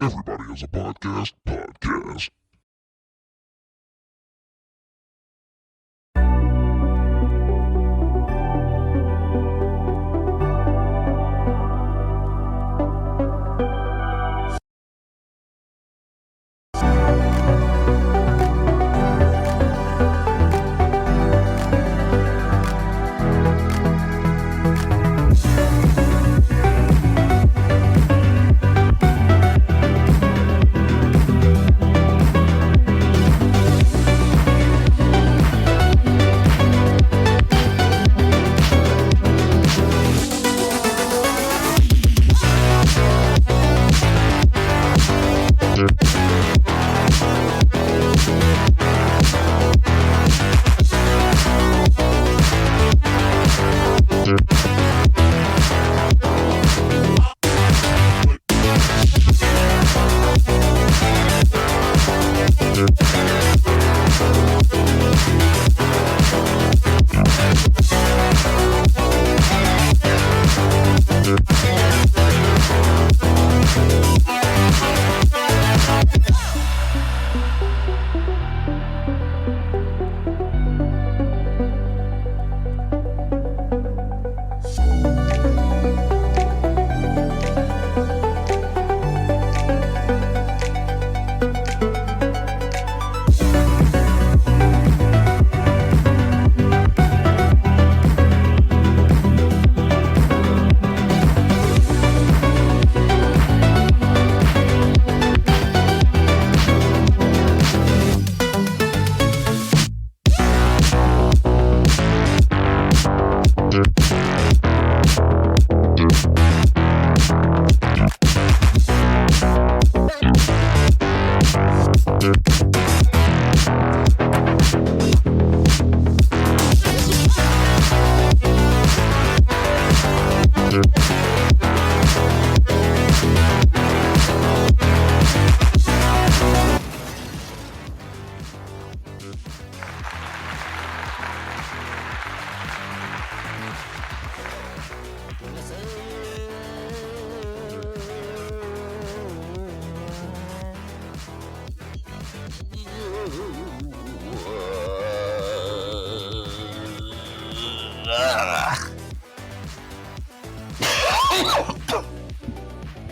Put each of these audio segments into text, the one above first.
Everybody has a podcast.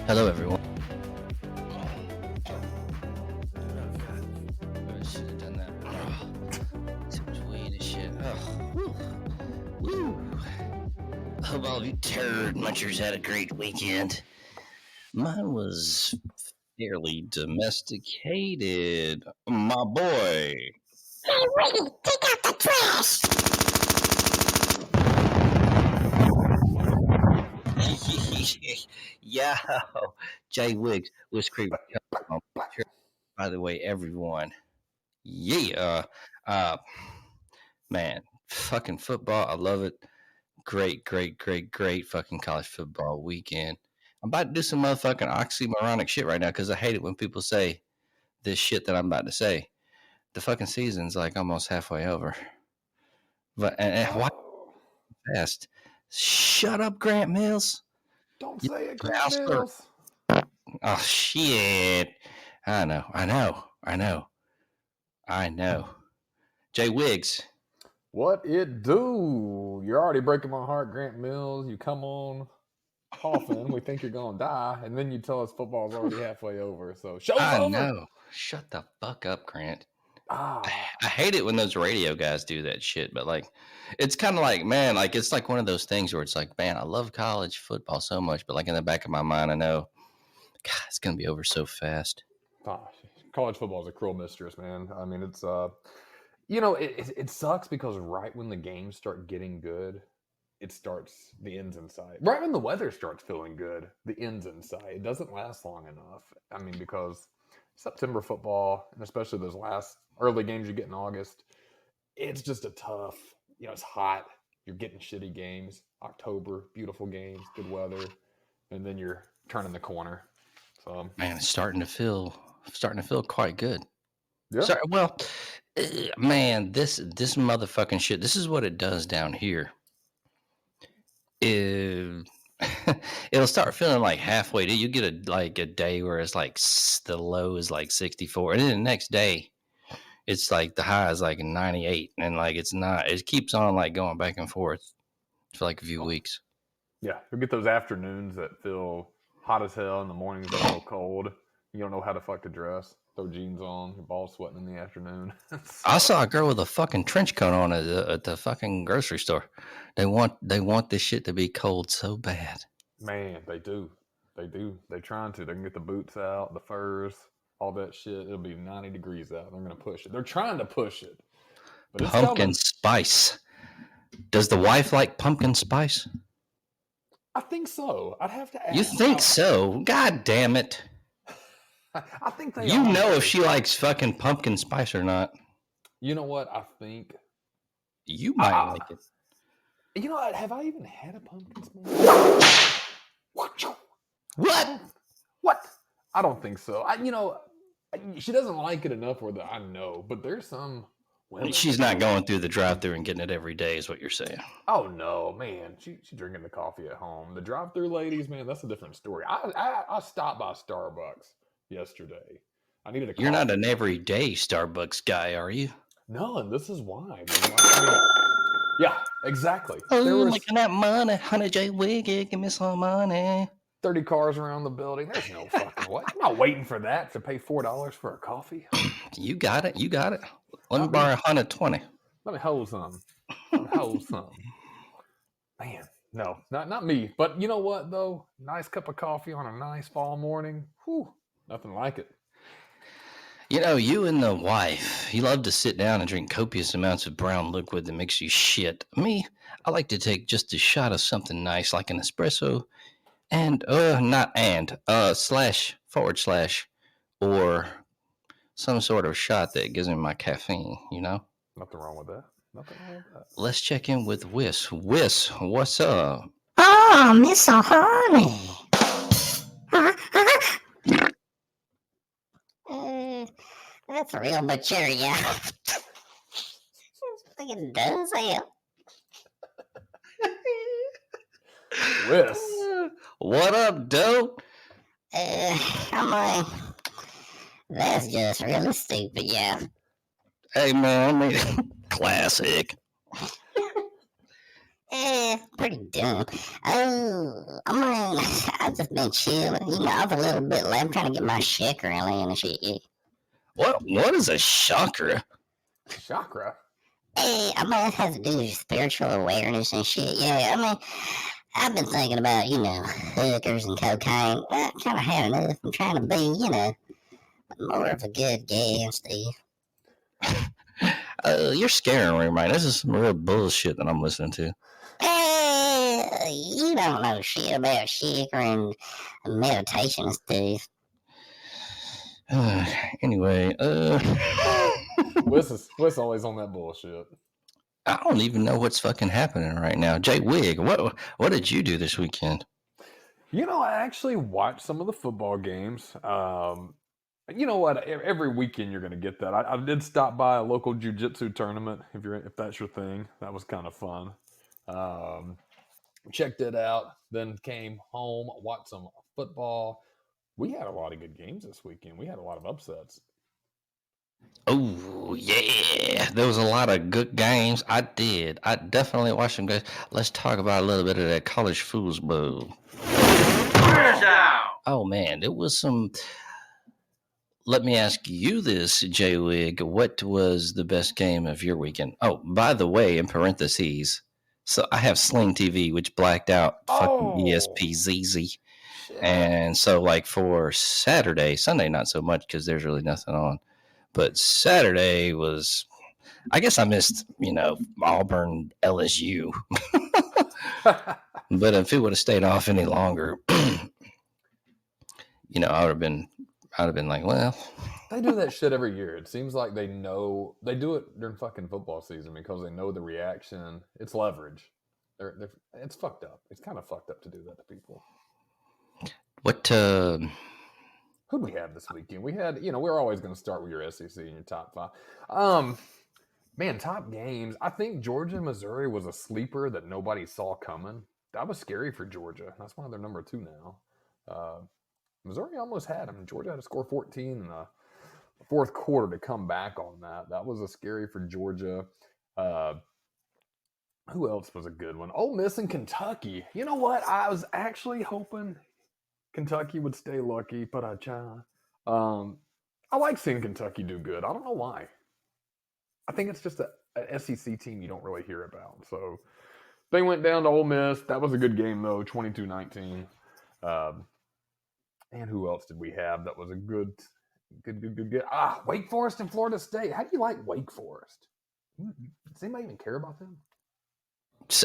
Hello, everyone. I should have done that. Too much weed and shit. Woo. I hope all of you turd munchers had a great weekend. Mine was fairly domesticated. My boy. Hey, Wiggy, take out the trash! Yo, J.Wiggy, Whis Creaver. By the way, everyone. Yeah. Man, fucking football. I love it. Great fucking college football weekend. I'm about to do some motherfucking oxymoronic shit right now because I hate it when people say this shit that I'm about to say. The fucking season's like almost halfway over. But and why fast? Shut up, Grant Mills. Don't You say it, Grant bastard. Mills. Oh shit. I know. Jay Wiggs. What it do? You're already breaking my heart, Grant Mills. You come on coughing. We think you're gonna die, and then you tell us football's already halfway over. So show's I over. know. Shut the fuck up, Grant. Ah, I hate it when those radio guys do that shit, but like, it's kind of like, man, like it's like one of those things where it's like, man, I love college football so much, but like in the back of my mind, I know, God, it's gonna be over so fast. college football is a cruel mistress, man. I mean, it's it sucks because right when the games start getting good, it starts the ends in sight. Right when the weather starts feeling good, the ends in sight. It doesn't last long enough. I mean, because September football, and especially those last early games you get in August, it's just a tough. It's hot. You're getting shitty games. October, beautiful games, good weather, and then you're turning the corner. So Man, it's starting to feel quite good. yeah, Sorry, well, man, this motherfucking shit. This is what it does down here. It'll start feeling like halfway. You get a day where it's like the low is like 64, and then the next day it's like the high is like 98, and like it's not. It keeps on like going back and forth for like a few weeks. Yeah, you'll get those afternoons that feel hot as hell, and the mornings that feel cold. You don't know how to fuck to dress. Throw jeans on, your balls sweating in the afternoon. I saw a girl with a fucking trench coat on at the fucking grocery store. They want this shit to be cold so bad. Man, they do. They're trying to. They can get the boots out, the furs, all that shit. It'll be 90 degrees out. They're going to push it. They're trying to push it. But it's Pumpkin coming. spice. Does the wife like pumpkin spice? I think so. I'd have to ask. You think so? God damn it. I think they You are. know if she likes fucking pumpkin spice or not. You know what? I think. You might like it. You know what? Have I even had a pumpkin spice? What? I don't think so. She doesn't like it enough where I know, but there's some women. She's not going through the drive-thru and getting it every day, is what you're saying. Oh no, man. She's drinking the coffee at home. The drive-thru ladies, man, that's a different story. I stopped by Starbucks yesterday. I needed a coffee. You're not an everyday Starbucks guy, are you? No, and this is why. Yeah, exactly. Oh, making that money, honey J.Wiggy, give me some money. 30 cars around the building. There's no fucking way. I'm not waiting for that to pay $4 for a coffee. You got it. Let me borrow 120. Let me hold some. Man, no, not me. But you know what, though? Nice cup of coffee on a nice fall morning. Whew, nothing like it. You know, you and the wife, you love to sit down and drink copious amounts of brown liquid that makes you shit. Me, I like to take just a shot of something nice like an espresso and, / or some sort of shot that gives me my caffeine, you know? Nothing wrong with that. Let's check in with Whis. Whis, what's up? Oh, Miss So Honey. That's real mature, yeah. Fucking does hell. Whis. What up, dope? I'm like, that's just really stupid, yeah. Hey, man, I mean, classic. Pretty dumb. Oh, I mean, I've just been chilling. You know, I'm a little bit late. I'm trying to get my chakra in and shit, yeah. What is a chakra? Chakra? I mean, it has to do with spiritual awareness and shit, yeah. I mean, I've been thinking about, hookers and cocaine. I kind of had enough. I'm trying to be, more of a good guy, Steve. You're scaring me, man. This is some real bullshit that I'm listening to. You don't know shit about chakra and meditation, Steve. Anyway, Whis always on that bullshit. I don't even know what's fucking happening right now. J.Wiggy, what did you do this weekend? I actually watched some of the football games. You know what? Every weekend you're going to get that. I did stop by a local jiu-jitsu tournament. If that's your thing, that was kind of fun. Checked it out. Then came home, watched some football. We had a lot of good games this weekend. We had a lot of upsets. Oh, yeah. There was a lot of good games. I definitely watched them guys. Let's talk about a little bit of that college foosball. Oh, man. It was some... Let me ask you this, J.Wig. What was the best game of your weekend? Oh, by the way, in parentheses, so I have Sling TV, which blacked out fucking ESPZZ. Shit. And so, like, for Saturday, Sunday, not so much because there's really nothing on. But Saturday was, I guess I missed, Auburn, LSU. But if it would have stayed off any longer, I would have been like, well. They do that shit every year. It seems like they know. They do it during fucking football season because they know the reaction. It's leverage. It's fucked up. It's kind of fucked up to do that to people. What, who'd we have this weekend? We had, we're always going to start with your SEC and your top 5. Man, top games. I think Georgia and Missouri was a sleeper that nobody saw coming. that was scary for Georgia. That's why they're number 2 now. Missouri almost had them. Georgia had to score 14 in the fourth quarter to come back on that. That was a scary for Georgia. Who else was a good one? Ole Miss and Kentucky. You know what? I was actually hoping Kentucky would stay lucky, but I like seeing Kentucky do good. I don't know why. I think it's just an SEC team you don't really hear about. So they went down to Ole Miss. That was a good game, though, 22-19. And who else did we have that was a good? Wake Forest and Florida State. How do you like Wake Forest? Does anybody even care about them?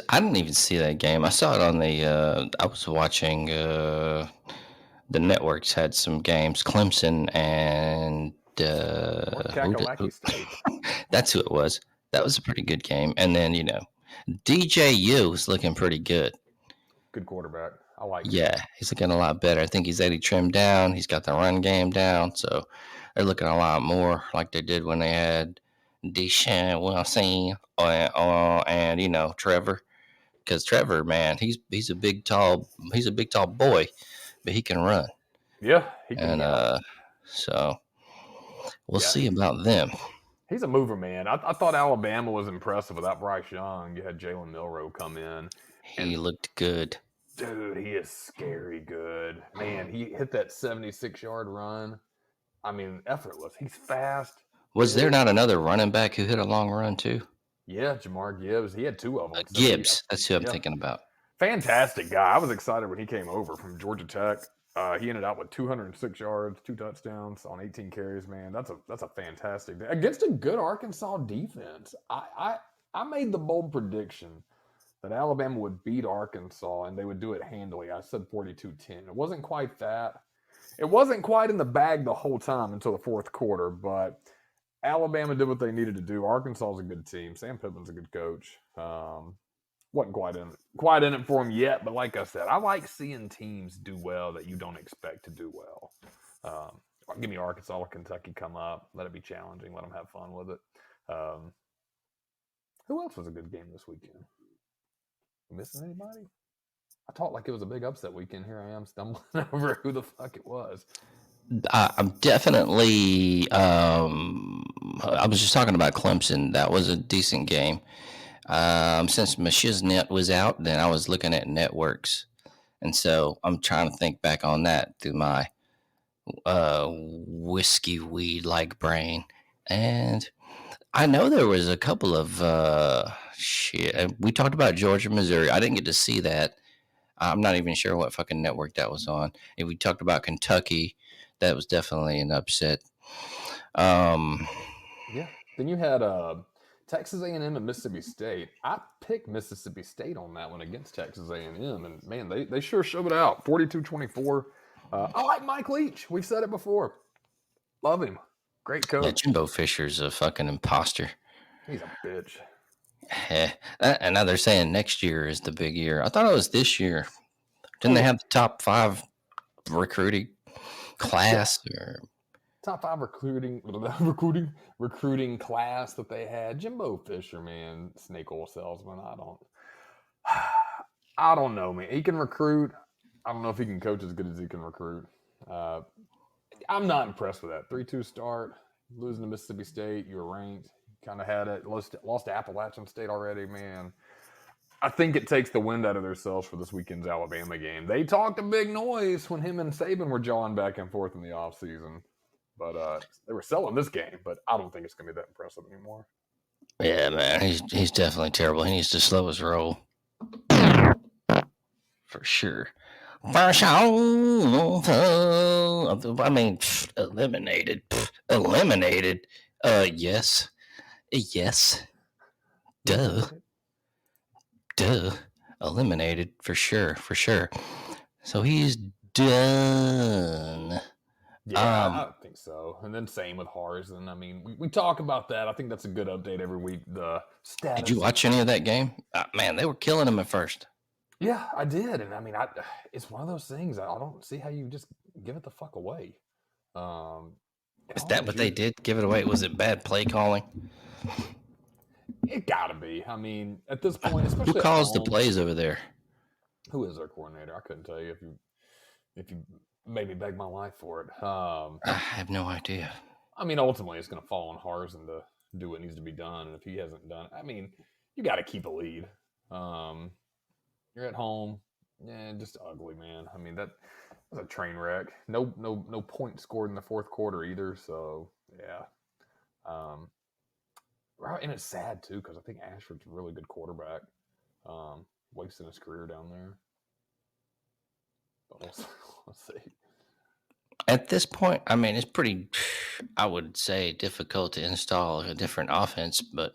I didn't even see that game. I saw it on the. I was watching. The networks had some games. Clemson and. Kakalaki State. That's who it was. That was a pretty good game. And then DJU was looking pretty good. Good quarterback. I like him. Yeah, he's looking a lot better. I think he's already trimmed down. He's got the run game down. So they're looking a lot more like they did when they had Deshaun Wilson and Trevor. Because Trevor, man, he's a big tall boy, but he can run. Yeah, he can. And so we'll see about them. He's a mover, man. I thought Alabama was impressive without Bryce Young. You had Jalen Milroe come in. He looked good. Dude, he is scary good. Man, he hit that 76-yard run. I mean, effortless. He's fast. Was there not another running back who hit a long run too? Yeah, Jamar Gibbs. He had 2 of them. Gibbs. That's who I'm thinking about. Fantastic guy. I was excited when he came over from Georgia Tech. He ended out with 206 yards, 2 touchdowns on 18 carries. Man, that's a fantastic day against a good Arkansas defense. I made the bold prediction that Alabama would beat Arkansas and they would do it handily. I said 42-10. It wasn't quite that. It wasn't quite in the bag the whole time until the fourth quarter, but Alabama did what they needed to do. Arkansas is a good team. Sam Pittman's a good coach. Wasn't quite in it for him yet, but like I said, I like seeing teams do well that you don't expect to do well. Give me Arkansas or Kentucky come up. Let it be challenging. Let them have fun with it. Who else was a good game this weekend? Missing anybody? I talked like it was a big upset weekend. Here I am stumbling over who the fuck it was. I'm definitely. I was just talking about Clemson. That was a decent game. Since my Shiznet was out, then I was looking at networks, and so I'm trying to think back on that through my whiskey weed like brain, and I know there was a couple of shit. We talked about Georgia, Missouri. I didn't get to see that. I'm not even sure what fucking network that was on. And we talked about Kentucky. That was definitely an upset. Yeah. Then you had Texas A&M and Mississippi State. I picked Mississippi State on that one against Texas A&M, and man, they sure showed it out. 42-24. I like Mike Leach. We've said it before. Love him. Great coach. Yeah, Jimbo Fisher's a fucking imposter. He's a bitch. And now they're saying next year is the big year. I thought it was this year. Didn't they have the top 5 recruiting class? Or top 5 recruiting class that they had? Jimbo Fisher, man, snake oil salesman. I don't know, man. He can recruit. I don't know if he can coach as good as he can recruit. I'm not impressed with that. 3-2 start, losing to Mississippi State. You were ranked. Kind of had it. Lost to Appalachian State already, man. I think it takes the wind out of their sails for this weekend's Alabama game. They talked a big noise when him and Saban were jawing back and forth in the offseason. But they were selling this game, but I don't think it's going to be that impressive anymore. Yeah, man. He's definitely terrible. He needs to slow his roll. For sure. I mean, eliminated. Eliminated. Yes. Yes. Duh. Eliminated for sure. So he's done. Yeah, I think so. And then same with Harsin. I mean, we talk about that. I think that's a good update every week. The status. Did you watch any of that game? Man, they were killing him at first. Yeah, I did. And I mean, it's one of those things. I don't see how you just give it the fuck away. Is that what they did? Give it away? Was it bad play calling? It gotta be. I mean, at this point, especially who calls the plays over there? Who is their coordinator? I couldn't tell you if you made me beg my life for it. I have no idea. I mean, ultimately, it's going to fall on Harsin to do what needs to be done, and if he hasn't done it, I mean, you got to keep a lead. You're at home, yeah, just ugly, man. I mean, that was a train wreck. No points scored in the fourth quarter either. So yeah, and it's sad too because I think Ashford's a really good quarterback. Wasting his career down there. But we'll see. At this point, I mean, it's pretty, I would say, difficult to install a different offense, but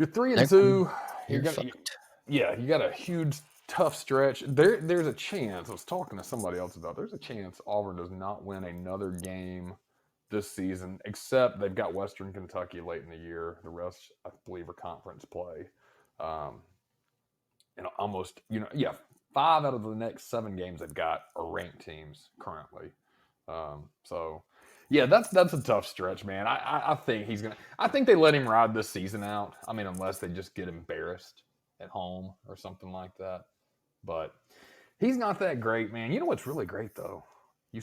You're 3-2. you're fucked. You got a huge tough stretch. There's a chance. I was talking to somebody else about. There's a chance Auburn does not win another game this season, except they've got Western Kentucky late in the year. The rest, I believe, are conference play. And almost, 5 out of the next 7 games they've got are ranked teams currently. So, yeah, that's a tough stretch, man. I think he's gonna. I think they let him ride this season out. I mean, unless they just get embarrassed at home or something like that. But he's not that great, man. You know what's really great though? You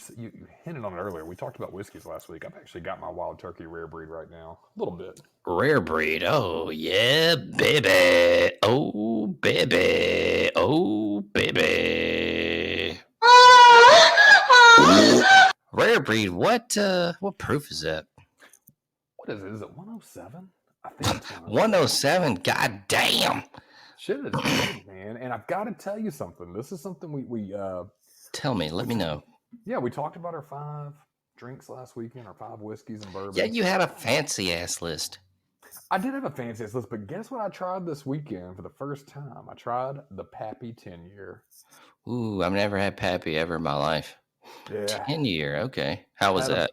hinted on it earlier. We talked about whiskeys last week. I've actually got my Wild Turkey rare breed right now, a little bit. Rare breed, oh yeah, baby, oh baby, oh baby. Rare breed, what proof is that? What is it? Is it 107? I think it's 107. God damn. Shit is good, man. And I've got to tell you something. This is something we tell me. Let me know. Yeah, we talked about our 5 drinks last weekend, our 5 whiskeys and bourbon. Yeah, you had a fancy ass list. I did have a fancy ass list, but guess what I tried this weekend for the first time? I tried the Pappy 10-year. Ooh, I've never had Pappy ever in my life. Yeah. 10-year, okay. How was that?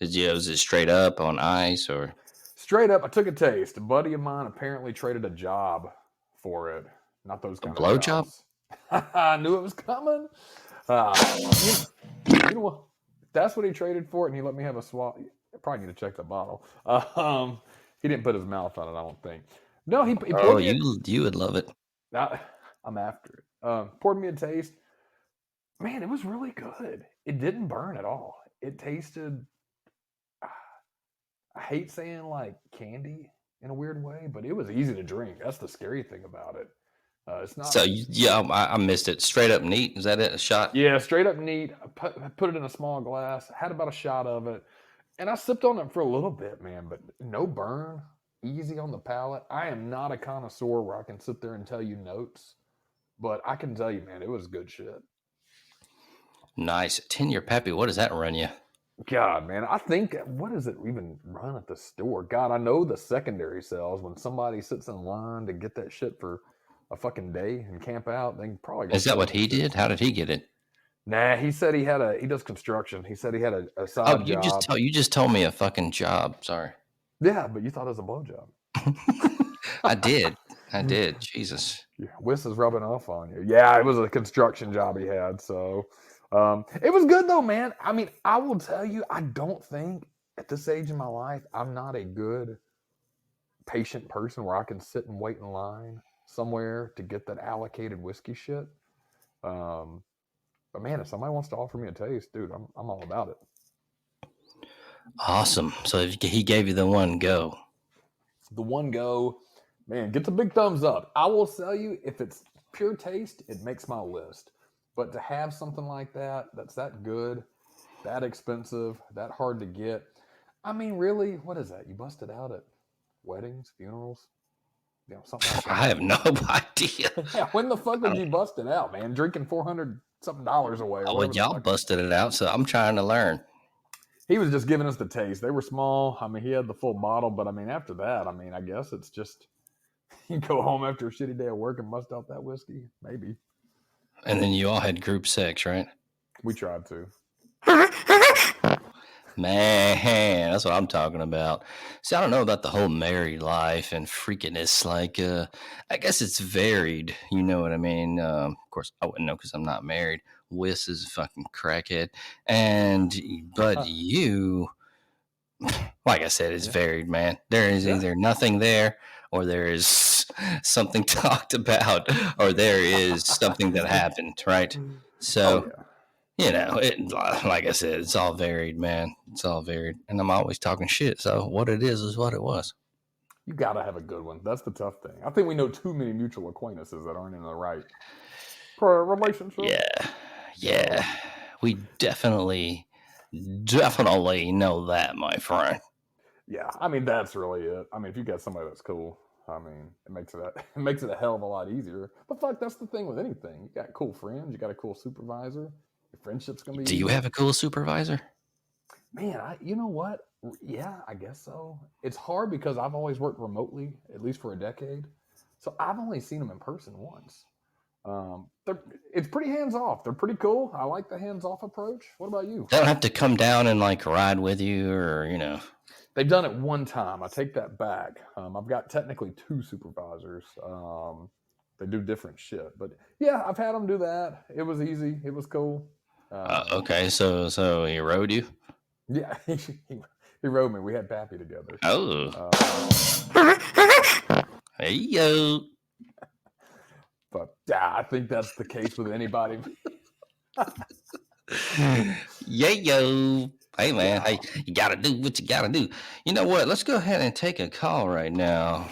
Was it straight up on ice or? Straight up, I took a taste. A buddy of mine apparently traded a job for it. Not those kind of blowjob? I knew it was coming. You know what? That's what he traded for it, and he let me have a swab. I probably need to check the bottle. He didn't put his mouth on it, I don't think. No, he poured me you would love it. I'm after it. Poured me a taste. Man, it was really good. It didn't burn at all. It tasted, I hate saying like candy in a weird way, but it was easy to drink. That's the scary thing about it. It's not. So I missed it. Straight up neat. Is that it? A shot? Yeah, straight up neat. I put it in a small glass. Had about a shot of it, and I sipped on it for a little bit, man. But no burn. Easy on the palate. I am not a connoisseur where I can sit there and tell you notes, but I can tell you, man, it was good shit. Nice. 10-year Pappy. What does that run you? God, man, I think, what does it even run at the store? God, I know the secondary sells when somebody sits in line to get that shit for a fucking day and camp out. They probably. Is that what he did? How did he get it? Nah, he said he does construction. He said he had a side job. You just told me a fucking job. Sorry. Yeah, but you thought it was a blowjob. I did. Jesus. Yeah, Whis is rubbing off on you. Yeah, it was a construction job he had. So it was good though, man. I mean, I will tell you, I don't think at this age in my life, I'm not a good patient person where I can sit and wait in line somewhere to get that allocated whiskey shit. But man, if somebody wants to offer me a taste, dude, I'm all about it. Awesome. So he gave you the one go. The one go, man, get the big thumbs up. I will tell you, if it's pure taste, it makes my list. But to have something like that, that's that good, that expensive, that hard to get. I mean, really, what is that? You bust it out at weddings, funerals? Something like that. I have no idea. Yeah, when the fuck did you bust it out, man? Drinking $400 something away. Oh, well, y'all busted it out, so I'm trying to learn. He was just giving us the taste. They were small. I mean, he had the full bottle, but I mean, after that, I mean, I guess it's just you go home after a shitty day of work and bust out that whiskey, maybe. And then you all had group sex, right? We tried to. Man, that's what I'm talking about. See, I don't know about the whole married life and freakiness. Like, I guess it's varied. You know what I mean? Of course, I wouldn't know because I'm not married. Whis is a fucking crackhead. But you, like I said, it's varied, man. There is either nothing there or there is something talked about, or there is something that happened, right? So, like I said, it's all varied, man. It's all varied. And I'm always talking shit. So what it is what it was. You got to have a good one. That's the tough thing. I think we know too many mutual acquaintances that aren't in the right relationship. Yeah. We definitely know that, my friend. Yeah, I mean that's really it. I mean, if you got somebody that's cool, I mean, it makes it a hell of a lot easier. But fuck, that's the thing with anything. You got cool friends, you got a cool supervisor. Your friendship's gonna be. Do you have a cool supervisor? Man, you know what? Yeah, I guess so. It's hard because I've always worked remotely, at least for a decade. So I've only seen them in person once. It's pretty hands off. They're pretty cool. I like the hands off approach. What about you? They don't have to come down and like ride with you, or They've done it one time. I take that back. I've got technically 2 supervisors. They do different shit, but yeah, I've had them do that. It was easy. It was cool. Okay, so he rode you? Yeah, he rode me. We had Pappy together. Oh. Hey yo. But yeah, I think that's the case with anybody. Yeah, yo. Hey man, hey, you gotta do what you gotta do. You know what? Let's go ahead and take a call right now.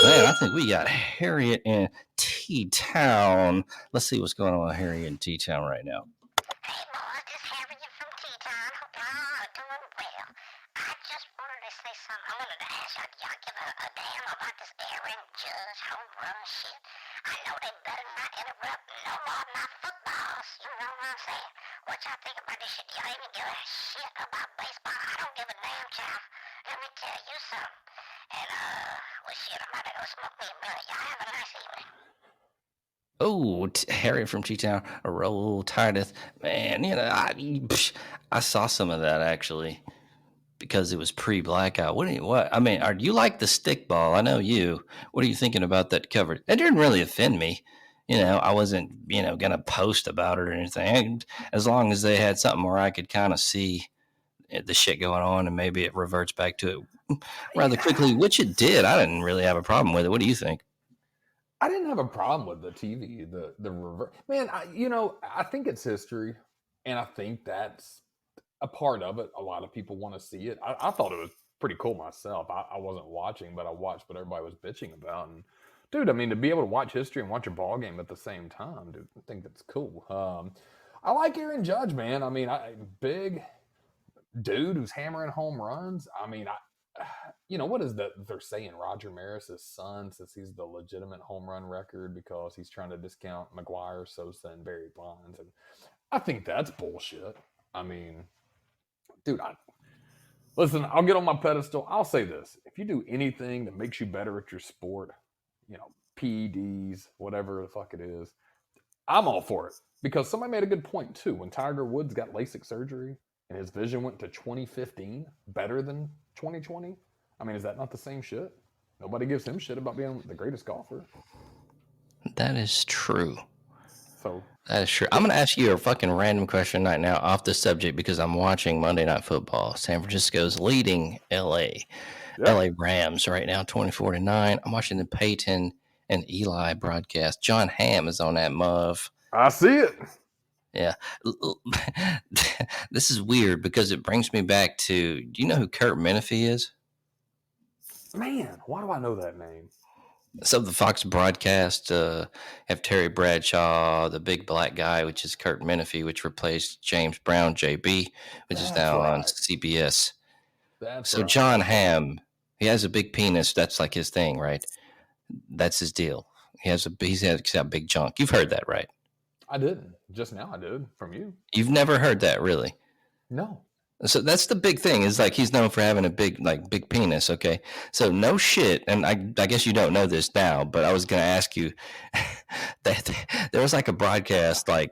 Man, I think we got Harriet in T-Town. Let's see what's going on with Harriet in T-Town right now. Hey, boys, this is Harriet from T-Town. Hope y'all are doing well. I just wanted to say something. I wanted to ask y'all give a damn about this Aaron Judge home run shit. I know they better not interrupt no more of my footballs. You know what I'm saying? What y'all think about this shit? Do y'all even give a shit about baseball? I don't give a damn, child. Let me tell you something. And, well, shit, I'm about to go smoke me a blunt. Y'all have a nice evening. Oh, Harriet from T-Town, a roll tideth. Man, I saw some of that actually because it was pre-blackout. I mean, do you like the stickball? I know you. What are you thinking about that cover? It didn't really offend me. I wasn't, going to post about it or anything. As long as they had something where I could kind of see the shit going on and maybe it reverts back to it rather quickly, which it did. I didn't really have a problem with it. What do you think? I didn't have a problem with the TV, the reverse. Man, I think it's history, and I think that's a part of it. A lot of people want to see it. I thought it was pretty cool myself. I wasn't watching, but I watched what everybody was bitching about. And dude, I mean, to be able to watch history and watch a ball game at the same time, dude, I think that's cool. I like Aaron Judge, man. I mean, big dude who's hammering home runs. I mean, what is that they're saying? Roger Maris's son, since he's the legitimate home run record because he's trying to discount McGuire, Sosa, and Barry Bonds. And I think that's bullshit. I mean, dude, listen, I'll get on my pedestal. I'll say this. If you do anything that makes you better at your sport, PEDs, whatever the fuck it is, I'm all for it. Because somebody made a good point, too. When Tiger Woods got LASIK surgery and his vision went to 2015, better than 2020, I mean, is that not the same shit? Nobody gives him shit about being the greatest golfer. That is true. So that is true. I'm going to ask you a fucking random question right now off the subject because I'm watching Monday Night Football. San Francisco's leading LA Rams right now, 24-9. I'm watching the Peyton and Eli broadcast. John Hamm is on that muv. I see it. Yeah. This is weird because it brings me back to, do you know who Kurt Menefee is? Man, why do I know that name? So the Fox broadcast have Terry Bradshaw, the big black guy, which is Kurt Menefee, which replaced James Brown, JB, which is now on CBS. So John Hamm, he has a big penis. That's like his thing, right? That's his deal. He's got big junk. You've heard that, right? I didn't. Just now I did from you. You've never heard that, really? No. So that's the big thing is like he's known for having a big penis. Okay. So no shit. And I guess you don't know this now, but I was going to ask you that there was like a broadcast, like,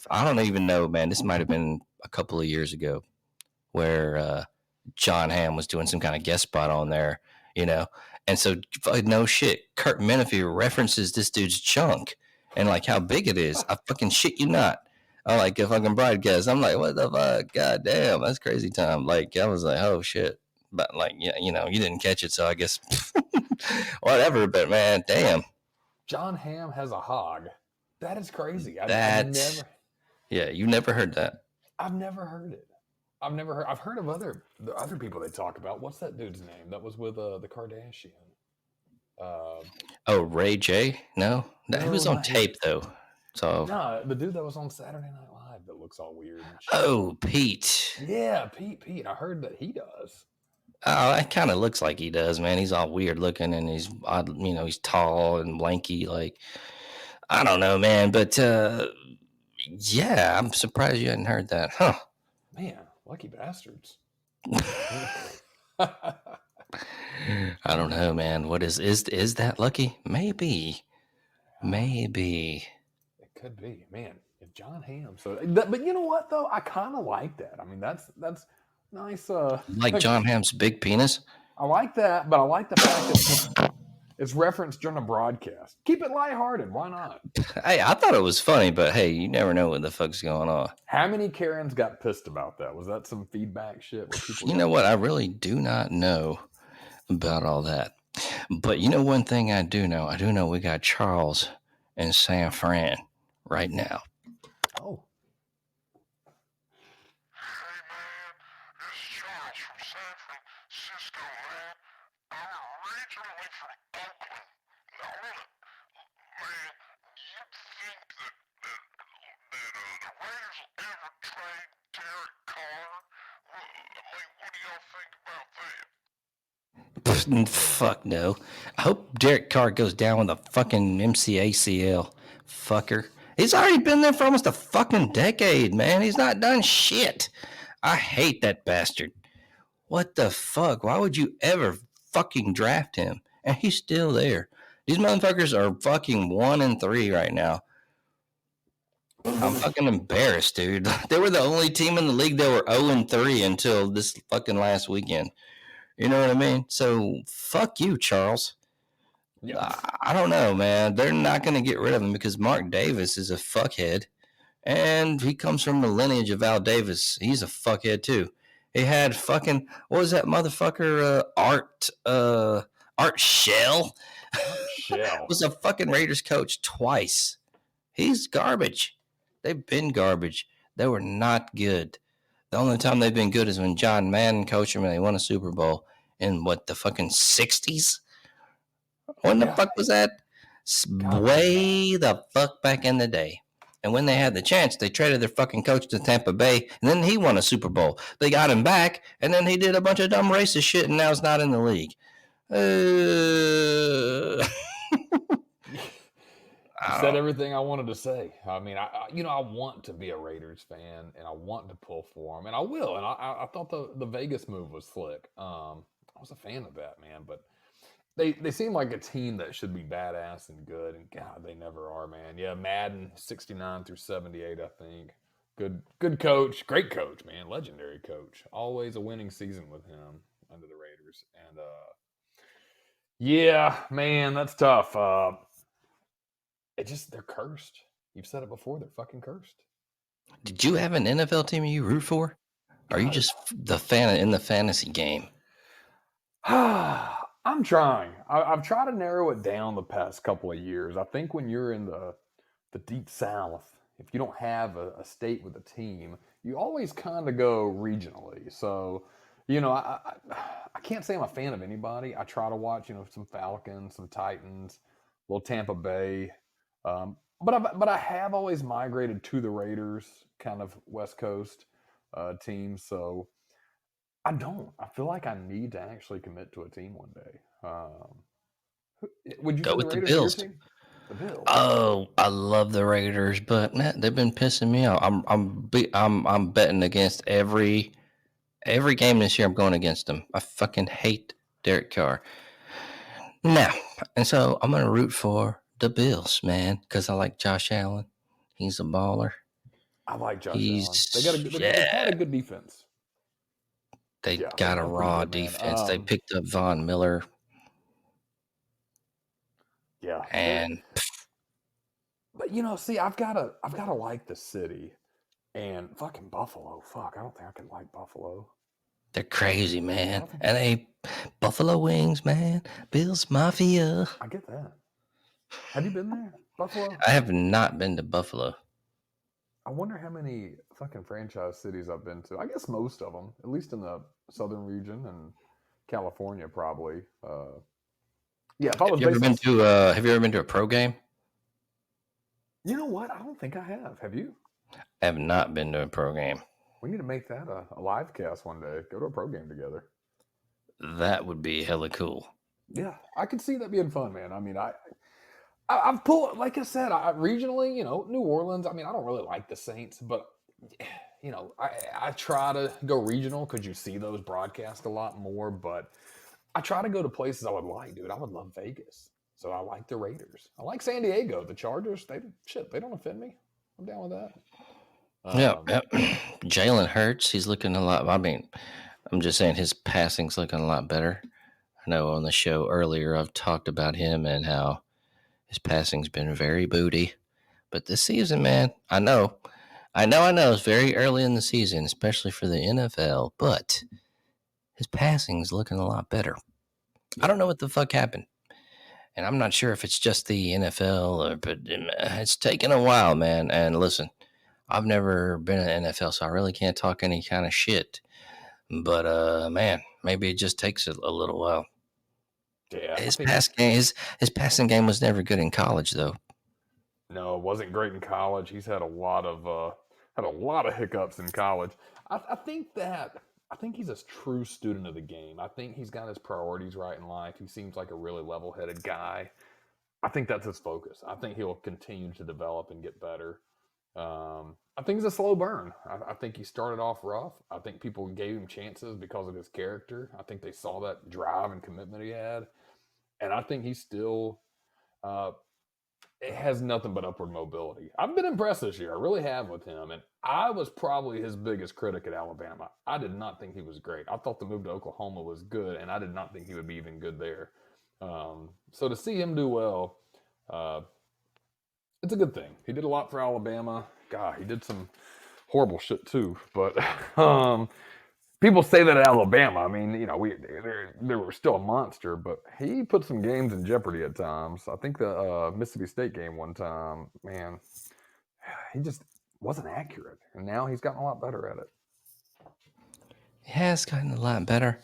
I don't even know, man. This might've been a couple of years ago where John Hamm was doing some kind of guest spot on there, And so no shit. Kurt Menefee references this dude's junk and like how big it is. I fucking shit you not. I like a fucking broadcast. I'm like, what the fuck? God damn, that's crazy time. Like, I was like, oh shit. but like, yeah, you didn't catch it, so I guess whatever. But man, damn, John Hamm has a hog. That is crazy. I've that yeah, you never heard that. I've never heard it. I've heard of the other people they talk about. What's that dude's name that was with the Kardashian? Oh, Ray J? No, he was on not him. tape though. So No, the dude that was on Saturday Night Live that looks all weird. And shit. oh, Pete. Yeah, Pete. I heard that he does. Oh, it kind of looks like he does, man. He's all weird looking and he's odd, he's tall and lanky. Like, I don't know, man. But yeah, I'm surprised you hadn't heard that. Huh. Man, lucky bastards. I don't know, man. What is that lucky? Maybe. It could be, man. If John Hamm, but you know what though? I kind of like that. I mean, that's nice. Like John Hamm's big penis. I like that, but I like the fact that it's referenced during a broadcast. Keep it lighthearted. Why not? Hey, I thought it was funny, but hey, you never know what the fuck's going on. How many Karens got pissed about that? Was that some feedback shit? You know what? I really do not know about all that. But you know one thing I do know? I do know we got Charles in San Fran right now. Oh. Hey man, this is Charles from San Francisco, man. I'm originally from Oakland. Now look, man, you'd think that the Raiders will ever trade Derek Carr? Well, I mean, what do y'all think about that? Fuck no. I hope Derek Carr goes down with a fucking MCACL. Fucker. He's already been there for almost a fucking decade, man. He's not done shit. I hate that bastard. What the fuck? Why would you ever fucking draft him? And he's still there. These motherfuckers are fucking 1-3 right now. I'm fucking embarrassed, dude. They were the only team in the league that were 0-3 until this fucking last weekend. You know what I mean? So fuck you, Charles. Yeah. I don't know, man. They're not going to get rid of him because Mark Davis is a fuckhead. And he comes from the lineage of Al Davis. He's a fuckhead too. He had fucking, what was that motherfucker? Art Shell? Shell. Was a fucking Raiders coach twice. He's garbage. They've been garbage. They were not good. The only time they've been good is when John Madden coached them and they won a Super Bowl in the fucking 60s? When the fuck was that? Way the fuck back in the day. And when they had the chance, they traded their fucking coach to Tampa Bay, and then he won a Super Bowl. They got him back, and then he did a bunch of dumb racist shit, and now he's not in the league. Said everything I wanted to say. I mean, I want to be a Raiders fan, and I want to pull for them, and I will. And I thought the Vegas move was slick. I was a fan of that, man. But they seem like a team that should be badass and good, and God, they never are, man. Yeah, Madden 69 through 78, I think. Good coach, great coach, man, legendary coach. Always a winning season with him under the Raiders, and yeah, man, that's tough. They're cursed. You've said it before. They're fucking cursed. Did you have an NFL team you root for? Or are you just the fan in the fantasy game? I'm trying. I've tried to narrow it down the past couple of years. I think when you're in the deep South, if you don't have a state with a team, you always kind of go regionally. So, I can't say I'm a fan of anybody. I try to watch, some Falcons, some Titans, a little Tampa Bay. But I have always migrated to the Raiders, kind of West Coast team. So I feel like I need to actually commit to a team one day. Would you go with the the Raiders Bills? Team? The Bills. Oh, I love the Raiders, but man, they've been pissing me off. I'm betting against every game this year. I'm going against them. I fucking hate Derek Carr. Now, and so I'm gonna root for the Bills, man, because I like Josh Allen. He's a baller. I like Josh Allen. They've had a good defense. They got a raw defense. They picked up Von Miller. Yeah. And but see, I've gotta like the city and fucking Buffalo. Fuck, I don't think I can like Buffalo. They're crazy, man. And they Buffalo Wings, man. Bill's Mafia. I get that. Have you been there, Buffalo? I have not been to Buffalo. I wonder how many fucking franchise cities I've been to. I guess most of them, at least in the southern region and California, probably. Yeah, if I was Have you ever been to a pro game? You know what? I don't think I have. Have you? I have not been to a pro game. We need to make that a live cast one day. Go to a pro game together. That would be hella cool. Yeah, I could see that being fun, man. I mean, I've pulled, like I said, regionally, New Orleans. I mean, I don't really like the Saints, but I try to go regional because you see those broadcast a lot more. But I try to go to places I would like, dude. I would love Vegas, so I like the Raiders. I like San Diego, the Chargers. They don't offend me. I'm down with that. Yeah. Jalen Hurts, he's looking a lot. I mean, I'm just saying his passing's looking a lot better. I know on the show earlier I've talked about him and how his passing's been very booty. But this season, man, I know it's very early in the season, especially for the NFL, but his passing's looking a lot better. I don't know what the fuck happened. And I'm not sure if it's just the NFL, but it's taken a while, man. And listen, I've never been in the NFL, so I really can't talk any kind of shit. But man, maybe it just takes a little while. Yeah, his passing game was never good in college, though. No, it wasn't great in college. He's had a lot of hiccups in college. I think he's a true student of the game. I think he's got his priorities right in life. He seems like a really level-headed guy. I think that's his focus. I think he'll continue to develop and get better. I think it's a slow burn. I think he started off rough. I think people gave him chances because of his character. I think they saw that drive and commitment he had. And I think he's still it has nothing but upward mobility. I've been impressed this year. I really have with him. And I was probably his biggest critic at Alabama. I did not think he was great. I thought the move to Oklahoma was good, and I did not think he would be even good there. So to see him do well, it's a good thing. He did a lot for Alabama. God, he did some horrible shit too. But people say that at Alabama. I mean, they were still a monster, but he put some games in jeopardy at times. I think the Mississippi State game one time, man, he just wasn't accurate. And now he's gotten a lot better at it. He has gotten a lot better.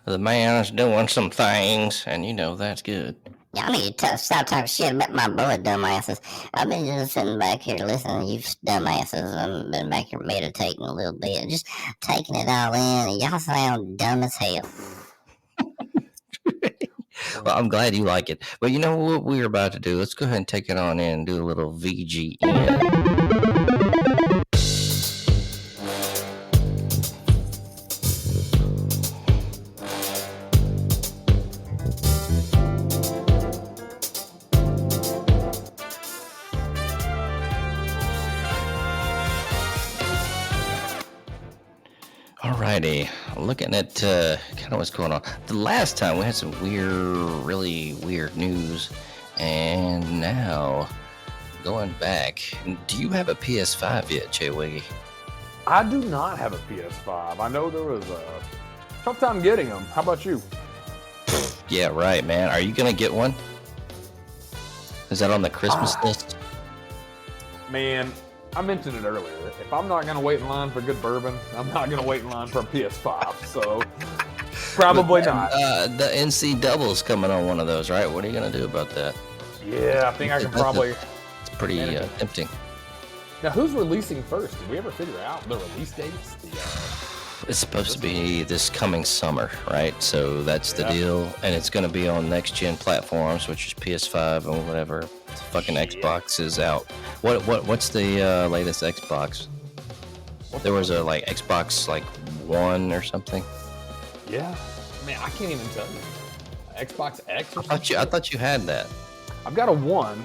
The man is doing some things, and that's good. Y'all need to stop talking shit about my boy, dumbasses. I've been just sitting back here listening to you dumbasses. I've been back here meditating a little bit, just taking it all in, and y'all sound dumb as hell. Well, I'm glad you like it. But you know what we're about to do? Let's go ahead and take it on in and do a little VGN. Alrighty, looking at kind of what's going on. The last time we had some really weird news, and now going back, do you have a PS5 yet, J.Wiggy? I do not have a PS5. I know there was a tough time getting them. How about you? Yeah, right, man. Are you gonna get one? Is that on the Christmas list? Man, I mentioned it earlier. If I'm not going to wait in line for good bourbon, I'm not going to wait in line for a PS5. So, probably not. The NC Double's coming on one of those, right? What are you going to do about that? Yeah, I think I can probably... It's pretty tempting. Now, who's releasing first? Did we ever figure out the release dates? It's supposed to be this coming summer, right? So that's the deal. And it's going to be on next-gen platforms, which is PS5 and whatever. The fucking Xbox is out. What's the latest Xbox? There was a Xbox One or something. Yeah, man, I can't even tell you. Xbox X. Or I thought you had that. I've got a One.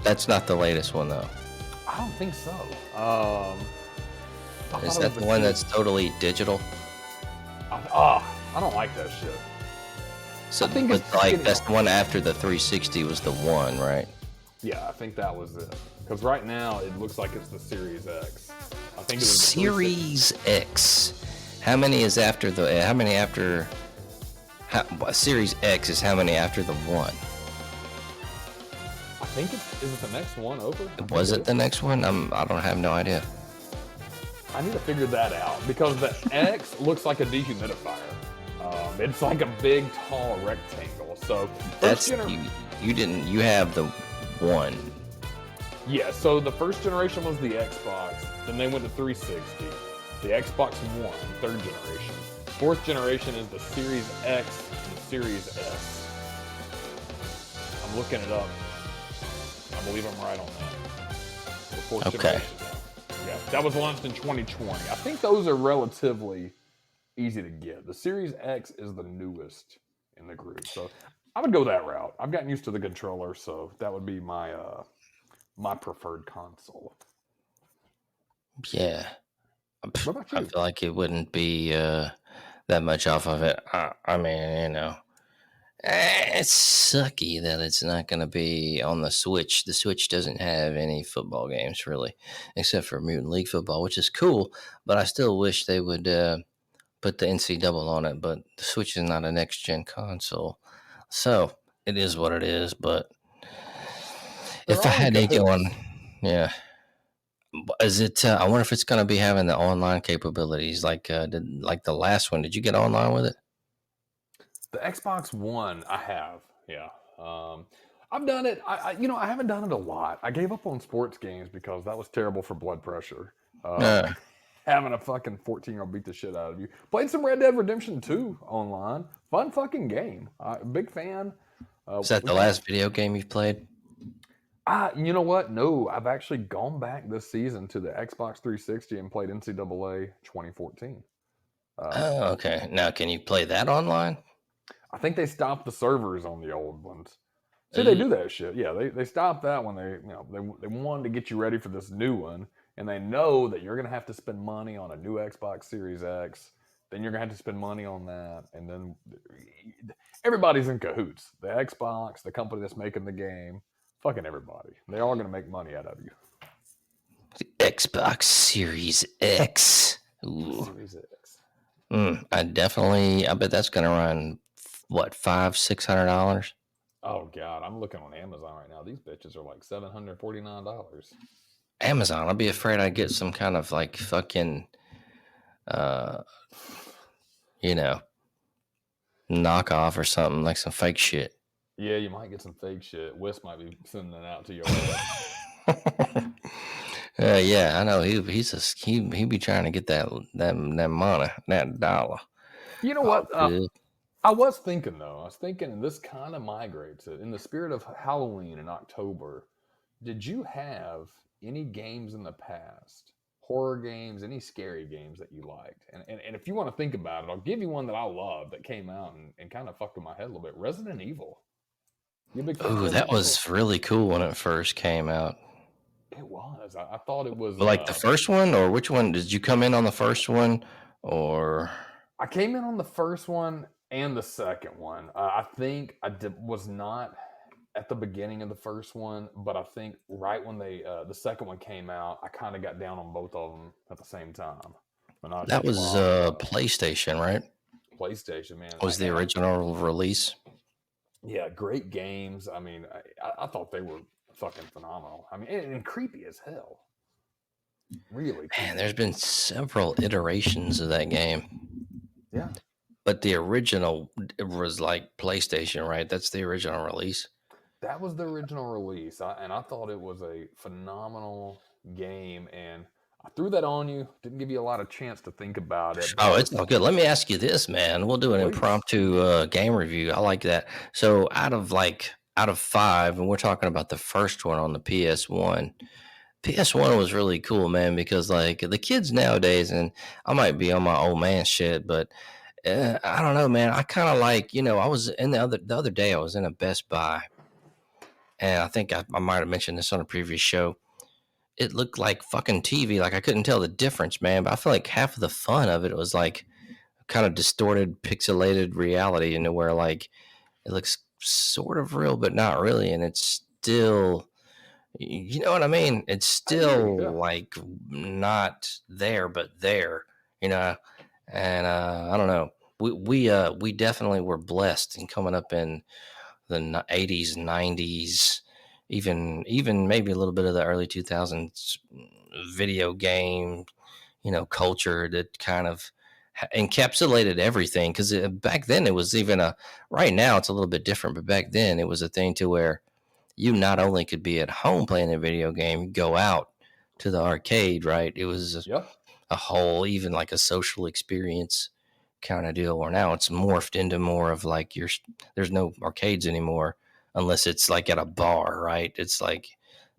That's not the latest one though. I don't think so. Is that the one that's totally digital? I don't like that shit. So, that's the one after the 360 was the one, right? Yeah, I think that was it. Because right now it looks like it's the Series X. I think it was Series X. How many is after the? How many after? Series X is how many after the 1? I think is it the next one over? Was it the next one? I don't have no idea. I need to figure that out because the X looks like a dehumidifier. It's like a big, tall rectangle. So That's you have the 1. Yeah. So the first generation was the Xbox. Then they went to 360. The Xbox One, third generation. Fourth generation is the Series X and Series S. I'm looking it up. I believe I'm right on that. The fourth generation. Yeah, that was launched in 2020. I think those are relatively easy to get. The Series X is the newest in the group, so I would go that route. I've gotten used to the controller, so that would be my my preferred console. Yeah. What about you? I feel like it wouldn't be that much off of it. I mean, it's sucky that it's not going to be on the Switch. The Switch doesn't have any football games really, except for Mutant League Football, which is cool. But I still wish they would put the NC double on it. But the Switch is not a next gen console, so it is what it is. But if I had to go on, yeah. Is it? I wonder if it's going to be having the online capabilities like like the last one. Did you get online with it? The Xbox One, I have. Yeah, I've done it. I haven't done it a lot. I gave up on sports games because that was terrible for blood pressure. Having a fucking 14-year-old beat the shit out of you. Played some Red Dead Redemption 2 online. Fun fucking game. Big fan. Is that the last video game you've played? You know what? No, I've actually gone back this season to the Xbox 360 and played NCAA 2014. Oh, okay. Now, can you play that online? I think they stopped the servers on the old ones. See, they do that shit. Yeah, they stopped that when they wanted to get you ready for this new one, and they know that you're gonna have to spend money on a new Xbox Series X. Then you're gonna have to spend money on that, and then everybody's in cahoots. The Xbox, the company that's making the game, fucking everybody. They're all gonna make money out of you. The Xbox Series X. Ooh. Series X. I bet that's gonna run what, $500-$600. Oh god, I'm looking on Amazon right now. These bitches are like $749. Amazon. I'd be afraid I'd get some kind of like fucking, knockoff or something, like some fake shit. Yeah, you might get some fake shit. Whis might be sending that out to your yeah, I know he be trying to get that money, that dollar. You know what? I was thinking though. And this kind of migrates it in the spirit of Halloween in October. Did you have any games in the past, horror games, any scary games that you liked? And if you want to think about it, I'll give you one that I love that came out and kind of fucked with my head a little bit. Resident Evil. Oh, that was really cool when it first came out. It was. I thought it was like the first one, or which one did you come in on? The first one, or I came in on the first one and the second one. I think was not at the beginning of the first one, but I think right when the second one came out, I kind of got down on both of them at the same time. That was PlayStation, right? PlayStation, man. Was the original release? Yeah, great games. I mean, I thought they were fucking phenomenal. I mean, and creepy as hell. Really creepy. Man, there's been several iterations of that game. Yeah. But the original was like PlayStation, right? That's the original release. That was the original release. I thought it was a phenomenal game. And I threw that on you. Didn't give you a lot of chance to think about it. Oh, it's all good. Let me ask you this, man. We'll do an impromptu game review. I like that. So out of 5, and we're talking about the first one on the PS1. PS1 was really cool, man, because like the kids nowadays, and I might be on my old man shit, but I don't know, man. I kind of like, I was in the other day, I was in a Best Buy, and I think I might have mentioned this on a previous show. It looked like fucking TV. Like I couldn't tell the difference, man. But I feel like half of the fun of it was like kind of distorted, pixelated reality, where like it looks sort of real, but not really, and it's still, you know what I mean? It's still like not there, but there, And I don't know. We definitely were blessed in coming up in the 80s, 90s, even maybe a little bit of the early 2000s video game, culture that kind of encapsulated everything. Because back then it was even right now it's a little bit different, but back then it was a thing to where you not only could be at home playing a video game, you go out to the arcade, right? It was Yep. a whole, even like a social experience kind of deal. Where now it's morphed into more of like there's no arcades anymore unless it's like at a bar, right? It's like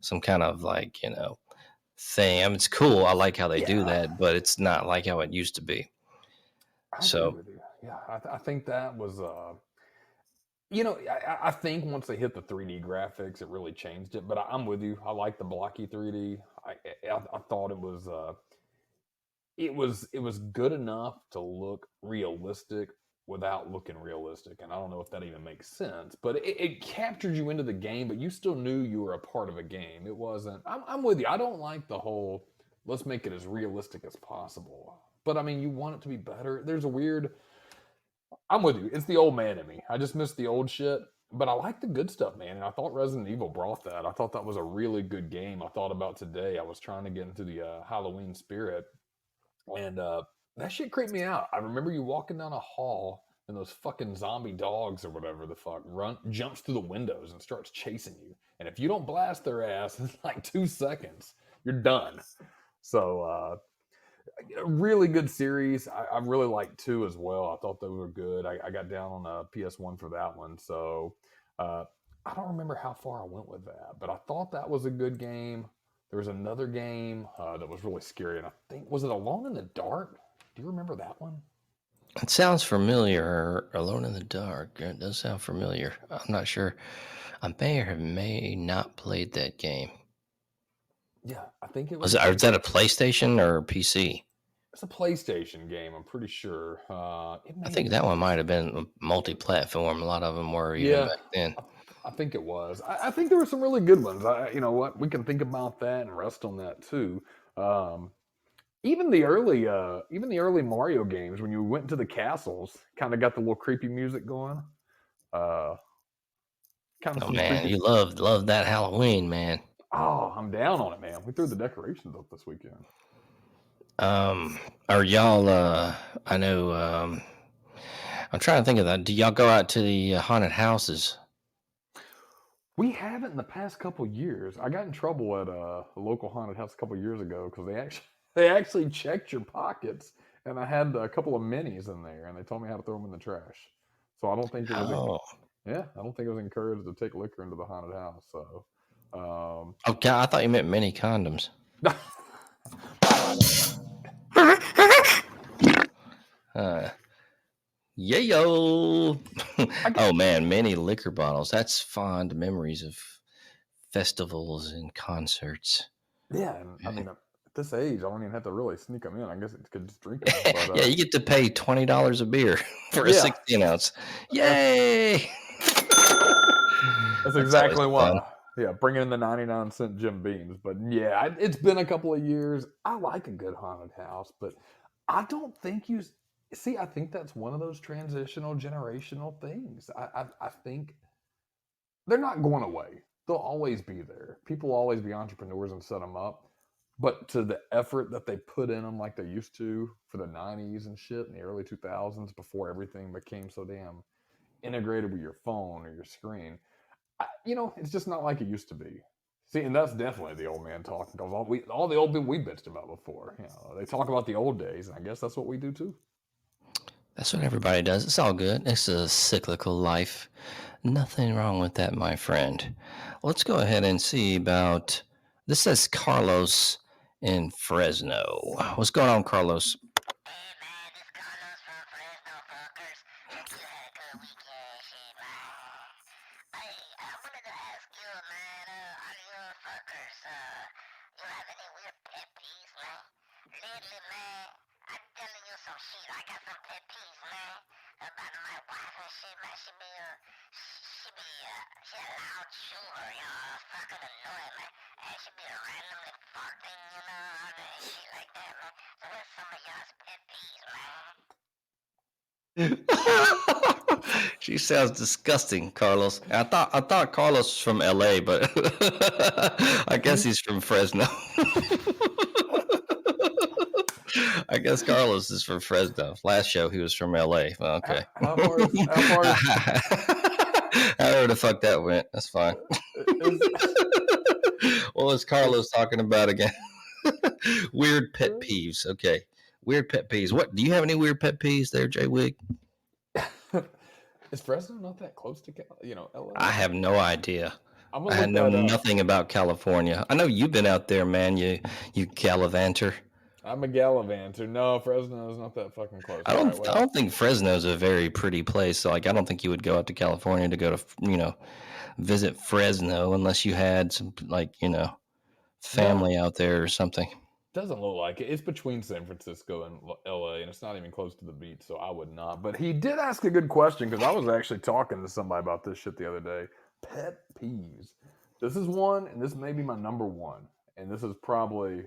some kind of like thing. I mean, it's cool. I like how they do Yeah. that, but it's not like how it used to be. I agree So with you. Yeah, I think that was I think once they hit the 3D graphics, it really changed it. But I'm with you. I like the blocky 3D. I thought it was good enough to look realistic without looking realistic, and I don't know if that even makes sense. But it captured you into the game, but you still knew you were a part of a game. It wasn't. I'm with you. I don't like the whole let's make it as realistic as possible. But I mean, you want it to be better. There's a weird. I'm with you. It's the old man in me. I just miss the old shit. But I like the good stuff, man. And I thought Resident Evil brought that. I thought that was a really good game. I thought about today. I was trying to get into the Halloween spirit, and that shit creeped me out. I remember you walking down a hall and those fucking zombie dogs or whatever the fuck jumps through the windows and starts chasing you. And if you don't blast their ass in like 2 seconds, you're done. So really good series. I really liked 2 as well. I thought they were good. I got down on PS1 for that one. So I don't remember how far I went with that, but I thought that was a good game. There was another game that was really scary, and I think was it Alone in the Dark? Do you remember that one? it sounds familiar. Alone in the Dark. It does sound familiar. I'm not sure. I may not played that game. Yeah, I think it Was was. it, or is that a PlayStation or a PC? It's a PlayStation game. I'm pretty sure. It I may have think been that a one might have PC. been multi-platform. A lot of them were even Yeah, back then. I, I think it was. I think there were some really good ones. You know what? We can think about that and rest on that too. Um, even the early Mario games, when you went to the castles, kind of got the little creepy music going. Uh, kind of Oh some man, creepy. you loved that Halloween, man. Oh, I'm down on it, man. We threw the decorations up this weekend. Um, are y'all? I know. I'm trying to think of that. Do y'all go out to the haunted houses? We haven't in the past couple years. I got in trouble at a local haunted house a couple years ago because they actually checked your pockets, and I had a couple of minis in there, and they told me how to throw them in the trash. So I don't think it was. Oh, Yeah, I don't think it was encouraged to take liquor into the haunted house. So, okay. I thought you meant mini condoms. Uh, yeah, yo. I get, Oh man, many liquor bottles. That's fond memories of festivals and concerts. yeah, and I mean, at this age, I don't even have to really sneak them in. I guess it could just drink them. But Yeah, you get to pay $20 a beer for a yeah, 16 ounce. that's Yay! that's That's always exactly fun. why. Yeah, bringing in the 99-cent Jim Beams. But yeah, it's been a couple of years. I like a good haunted house, but I don't think you see. I think that's one of those transitional generational things. I think they're not going away. They'll always be there. People will always be entrepreneurs and set them up. But to the effort that they put in them, like they used to for the 90s and shit in the early 2000s, before everything became so damn integrated with your phone or your screen, it's just not like it used to be. See, and that's definitely the old man talking because all the old people we bitched about before, they talk about the old days, and I guess that's what we do too. That's what everybody does. It's all good. It's a cyclical life. Nothing wrong with that, my friend. Let's go ahead and see about this. Says Carlos in Fresno. What's going on, Carlos? Hey man, this Carlos from Fresno, fuckers. Hope you had a good weekend, shit, man. Hey, I wanted to ask you, man, all you fuckers, you have any weird pet peeves, man? Lately, man, I'm telling you some shit. I got some pet peeves, man, about my wife and shit, man. She a loud chewer, fucking annoying, man. And she be randomly farting, all that shit like that, man. So what's some of y'all's pet peeves, man? She sounds disgusting, Carlos. I thought Carlos was from LA, but I guess he's from Fresno. I guess Carlos is from Fresno. Last show he was from LA. Well, okay. How far is However the fuck that went, that's fine. What was Carlos talking about again? Weird pet peeves. Okay. Weird pet peeves. What do you have any weird pet peeves there, J.Wiggy? Is Fresno not that close to LA? I have no idea. I'm I gonna know look that up. nothing about California. I know you've been out there, man. You gallivanter. I'm a gallivanter. No, Fresno is not that fucking close. I All don't. right, well, I don't think Fresno's a very pretty place. So, like, I don't think you would go out to California to go to visit Fresno unless you had some family out there or something. doesn't look like it. It's between San Francisco and LA, and it's not even close to the beach, so I would not. But he did ask a good question because I was actually talking to somebody about this shit the other day. Pet peeves. This is one, and this may be my number one, and this is probably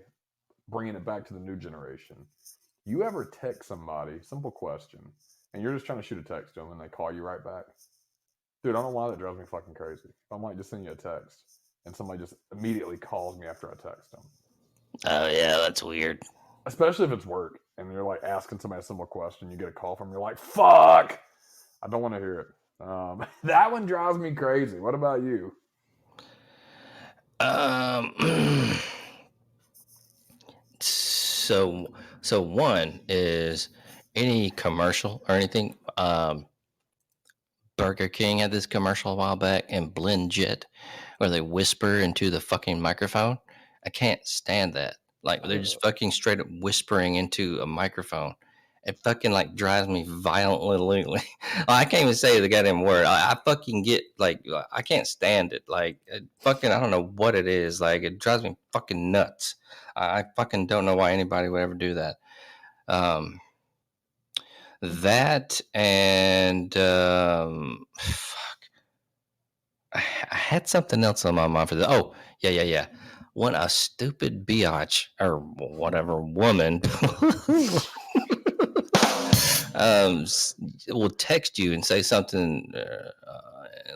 bringing it back to the new generation. You ever text somebody, simple question, and you're just trying to shoot a text to them, and they call you right back? Dude, I don't know why that drives me fucking crazy. I might just send you a text, and somebody just immediately calls me after I text them. Oh yeah, that's weird. Especially if it's work and you're like asking somebody a simple question, you get a call from, you're like, fuck, I don't want to hear it. That one drives me crazy. What about you? So one is any commercial or anything. Burger King had this commercial a while back, and Blend Jet, where they whisper into the fucking microphone. I can't stand that. Like, they're just fucking straight up whispering into a microphone. It fucking like drives me violently. I can't even say the goddamn word. I fucking get like, I can't stand it. Like, fucking, I don't know what it is. Like, it drives me fucking nuts. I fucking don't know why anybody would ever do that. That and fuck. I had something else on my mind for this. Oh, yeah. When a stupid biatch or whatever woman will text you and say something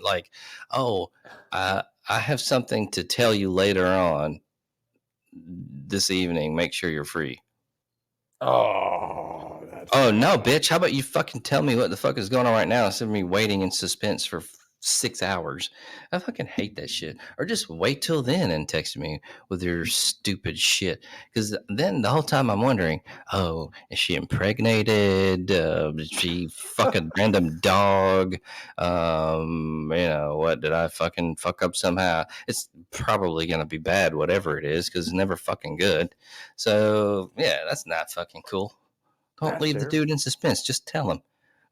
like, "Oh, I have something to tell you later on this evening. Make sure you're free." Oh, that's Oh no, bitch! How about you fucking tell me what the fuck is going on right now instead of me waiting in suspense for 6 hours? I fucking hate that shit. Or just wait till then and text me with your stupid shit. Because then the whole time I'm wondering, oh, is she impregnated? Did she fuck a random dog? What did I fucking fuck up somehow? It's probably gonna be bad, whatever it is, because it's never fucking good. So yeah, that's not fucking cool. Don't leave the dude in suspense. Just tell him.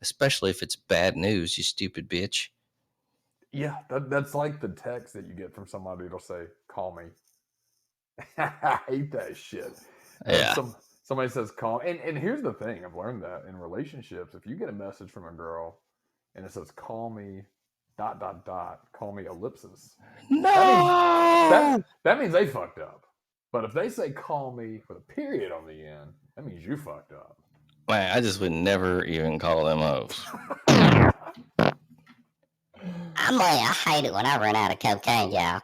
Especially if it's bad news, you stupid bitch. Yeah, that's like the text that you get from somebody that'll say, call me. I hate that shit. Yeah. Somebody says call, and here's the thing, I've learned that in relationships, if you get a message from a girl and it says call me ... call me ellipsis, No. that means they fucked up. But if they say call me with a period on the end, that means you fucked up. Man, I just would never even call them hoes. I hate it when I run out of cocaine, y'all.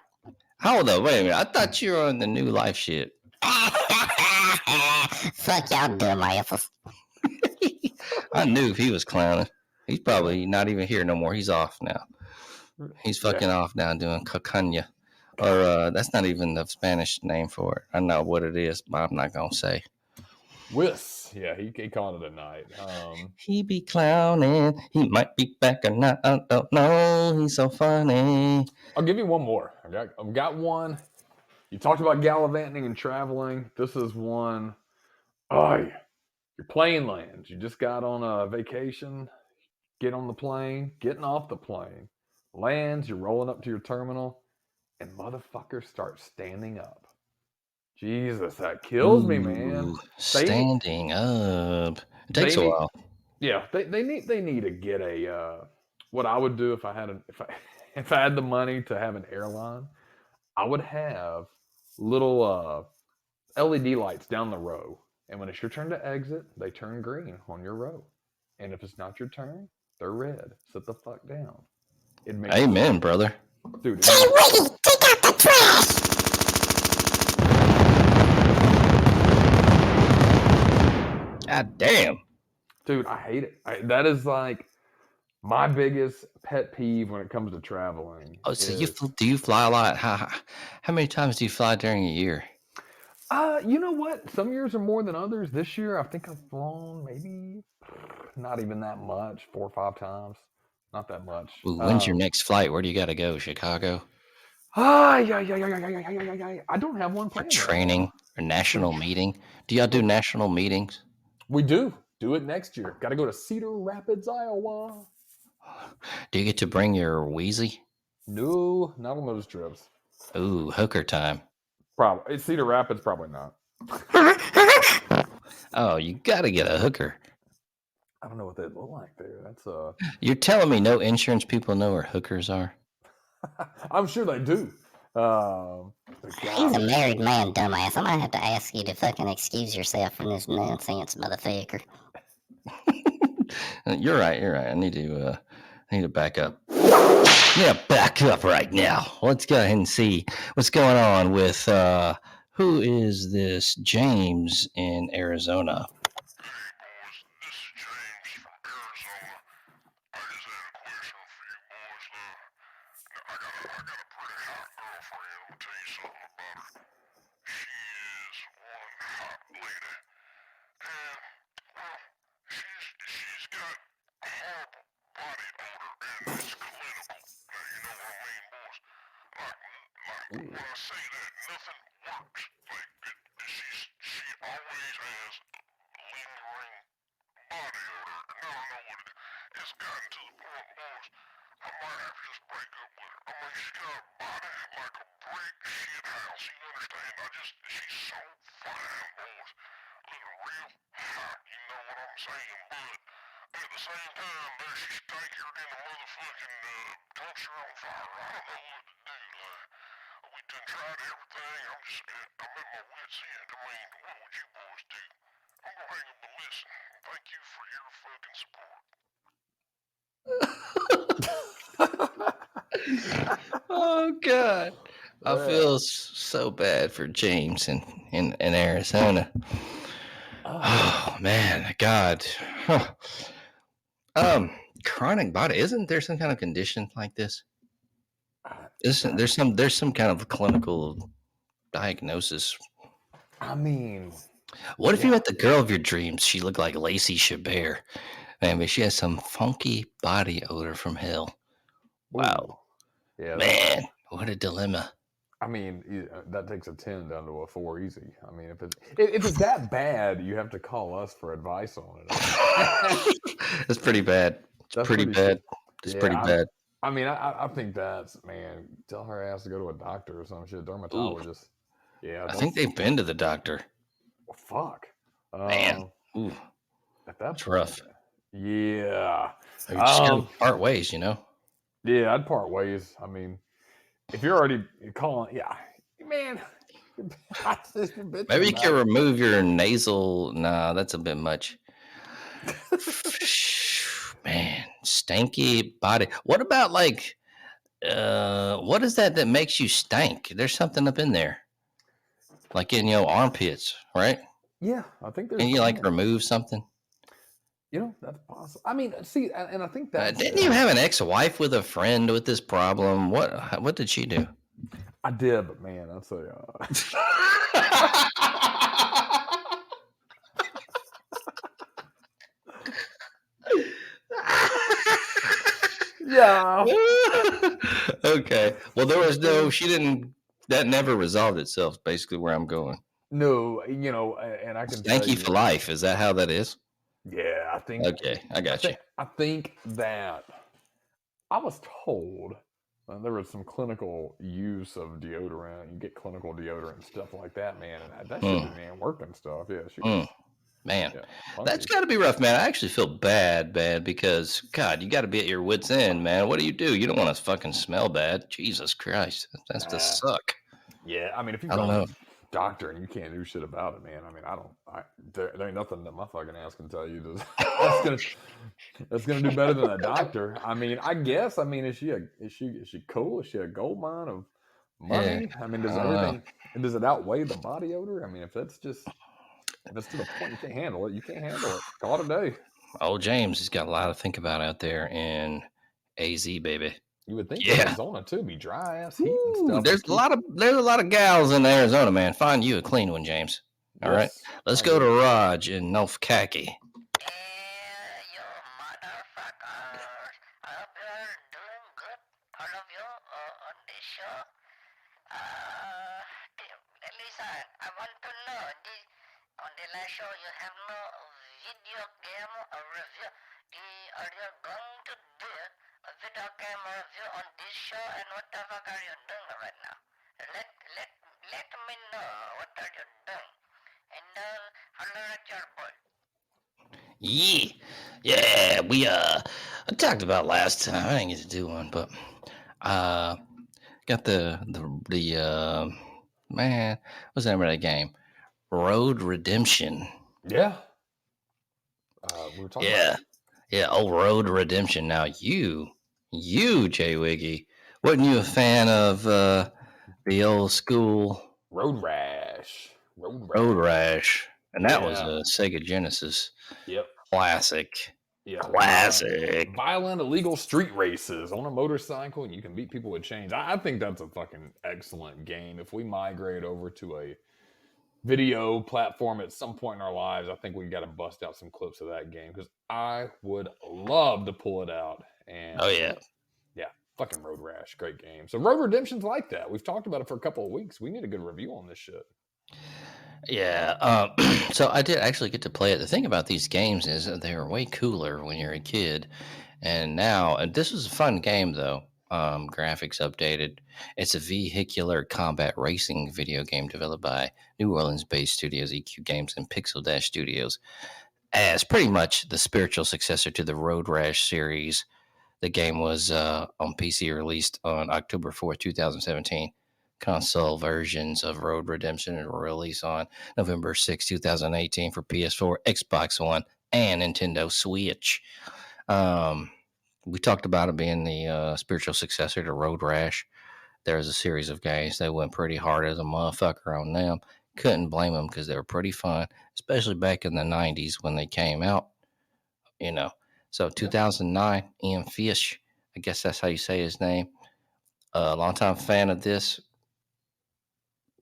Hold up, wait a minute. I thought you were on the new life shit. Fuck y'all dumb asses. I knew he was clowning. He's probably not even here no more. He's off now. He's fucking off now doing cacana. Or that's not even the Spanish name for it. I know what it is, but I'm not gonna say. Whis, yeah, he called it a night. He be clowning. He might be back or not. I don't know. He's so funny. I'll give you one more. I've got one. You talked about gallivanting and traveling. This is one. Oh, your plane lands. You just got on a vacation. Get on the plane. Getting off the plane. Lands. You're rolling up to your terminal. And motherfuckers start standing up. Jesus, that kills me, man. Standing up. It takes a while. Yeah, they need to get a what I would do if I had the money to have an airline, I would have little LED lights down the row, and when it's your turn to exit, they turn green on your row. And if it's not your turn, they're red. Sit the fuck down. It makes Amen, brother. Dude, J.Wiggy, take out the trash! God damn. dude, I hate it. That is like my biggest pet peeve when it comes to traveling. Oh, so Is, do you fly a lot? How many times do you fly during a year? you know what? Some years are more than others. This year, I think I've flown maybe not even that much, 4 or 5 times. Not that much. Ooh, when's your next flight? Where do you got to go? Chicago? Yeah. I don't have one For planned right now. training or national meeting? Do y'all do national meetings? We do it next year. Got to go to Cedar Rapids, Iowa. Do you get to bring your Wheezy? No, not on those trips. Ooh, hooker time. Probably Cedar Rapids, probably not. Oh, you got to get a hooker. I don't know what they look like there. That's You're telling me no insurance people know where hookers are? I'm sure they do. He's a married man, dumbass. I'm gonna have to ask you to fucking excuse yourself from this nonsense, motherfucker. You're right. I need to back up. Yeah, back up right now. Let's go ahead and see what's going on with who is this James in Arizona? When I say that, nothing works. Like, she always has lingering body odor, and I don't know what it is. It's gotten to the point, boys, I might have to just break up with her. I mean, she's got a body like a brick shit house, you understand? She's so fine, boys. Looking real hot, you know what I'm saying? But at the same time, there she's stinkier than a motherfucking toaster on fire. I don't know what to do, like. We done tried everything. I'm at my wit's end. I mean, what would you boys do? I'm gonna hang up and listen. Thank you for your fucking support. Oh God, I feel so bad for James in Arizona. Oh man, God. Huh. Chronic body. Isn't there some kind of condition like this? There's some kind of clinical diagnosis. I mean, what if you met the girl of your dreams? She looked like Lacey Chabert. Man, but she has some funky body odor from hell. Wow. Ooh. Yeah, man, what a dilemma. I mean, that takes a 10 down to a 4 easy. I mean, if it's that bad, you have to call us for advice on it. It's pretty bad. It's pretty bad. It's pretty bad. I mean, I think that's, man, tell her ass to go to a doctor or some shit, dermatologist. Ooh. Yeah. I think they've been to the doctor. Well, fuck. Man. Ooh. That's rough. Yeah. You just gotta part ways, you know? Yeah, I'd part ways. I mean, if you're already calling, yeah, man. Maybe you can remove your nasal. Nah, that's a bit much. Man, stanky body. What about like, what is that makes you stank? There's something up in there, like in your armpits, right? Yeah, I think there's. Can you like remove something? You know, that's possible. I mean, see, and I think that didn't you have an ex-wife with a friend with this problem? What did she do? I did, but man, I'll tell you. Yeah. Okay. Well, there was no. She didn't. That never resolved itself. Basically, where I'm going. No, you know, and I can. Stanky for life. Is that how that is? Yeah, I think. Okay, I got you. I think that I was told there was some clinical use of deodorant. You get clinical deodorant and stuff like that, man. And that shit didn't work and stuff. Yeah, man, that's got to be rough, man. I actually feel bad, because God, you got to be at your wit's end, man. What do? You don't want to fucking smell bad. Jesus Christ, that's to suck. Yeah, I mean, if you I don't know. doctor, and you can't do shit about it, man. I mean, there ain't nothing that my fucking ass can tell you that's gonna do better than a doctor. I mean, I guess. I mean, is she cool? Is she a gold mine of money? I mean, does it outweigh the body odor? I mean, if it's to the point you can't handle it, you can't handle it. Call it a day. Old James has got a lot to think about out there in AZ, baby. You would think Yeah. Arizona too be dry ass heat and stuff. There's a lot of gals in Arizona, man. Find you a clean one, James. All right, let's go to Raj in Nofkaki. You motherfuckers. I hope you're doing good, all of you, on this show. Listen, I want to know, on the last show you have no video game review. Are you going to do a video game review on this show, and what the fuck are you doing right now? Let me know what are you doing, and holler at your boy. Yeah, we I talked about last time. I didn't get to do one, but got the man, what's the name of that game? Road Redemption. Yeah. We were talking about it. Yeah, old Road Redemption. Now you J.Wiggy, wasn't you a fan of the old school Road Rash? Road Rash, and that was a Sega Genesis. Yep. Classic. Yeah. Classic. Violent illegal street races on a motorcycle, and you can beat people with chains. I think that's a fucking excellent game. If we migrate over to a video platform at some point in our lives, I think we got to bust out some clips of that game, because I would love to pull it out. And fucking Road Rash, great game. So Road Redemption's like that. We've talked about it for a couple of weeks. We need a good review on this shit. Yeah. So I did actually get to play it. The thing about these games is that they're way cooler when you're a kid. And now, and this was a fun game though. Graphics updated. It's a vehicular combat racing video game developed by New Orleans-based studios EQ Games and Pixel Dash Studios, as pretty much the spiritual successor to the Road Rash series. The game was on PC, released on October 4th, 2017. Console versions of Road Redemption will release on November 6, 2018 for PS4, Xbox One, and Nintendo Switch. We talked about it being the spiritual successor to Road Rash. There's a series of games that went pretty hard as a motherfucker on them. Couldn't blame them because they were pretty fun, especially back in the 90s when they came out. You know, so 2009, Ian Fish, I guess that's how you say his name, a longtime fan of this,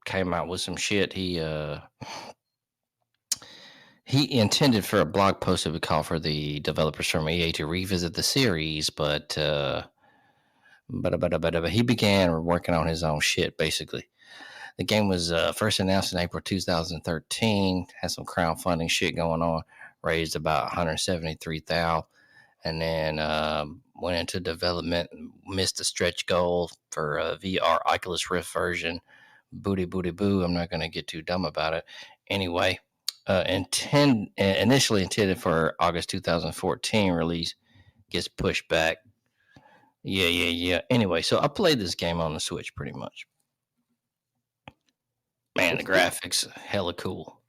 came out with some shit. He intended for a blog post that would call for the developers from EA to revisit the series, but he began working on his own shit, basically. The game was first announced in April 2013, had some crowdfunding shit going on, raised about $173,000, and then went into development, missed a stretch goal for a VR Oculus Rift version. Booty boo. I'm not going to get too dumb about it. Anyway, initially intended for August 2014 release, gets pushed back. Yeah. Anyway, so I played this game on the Switch pretty much. Man, the graphics hella cool.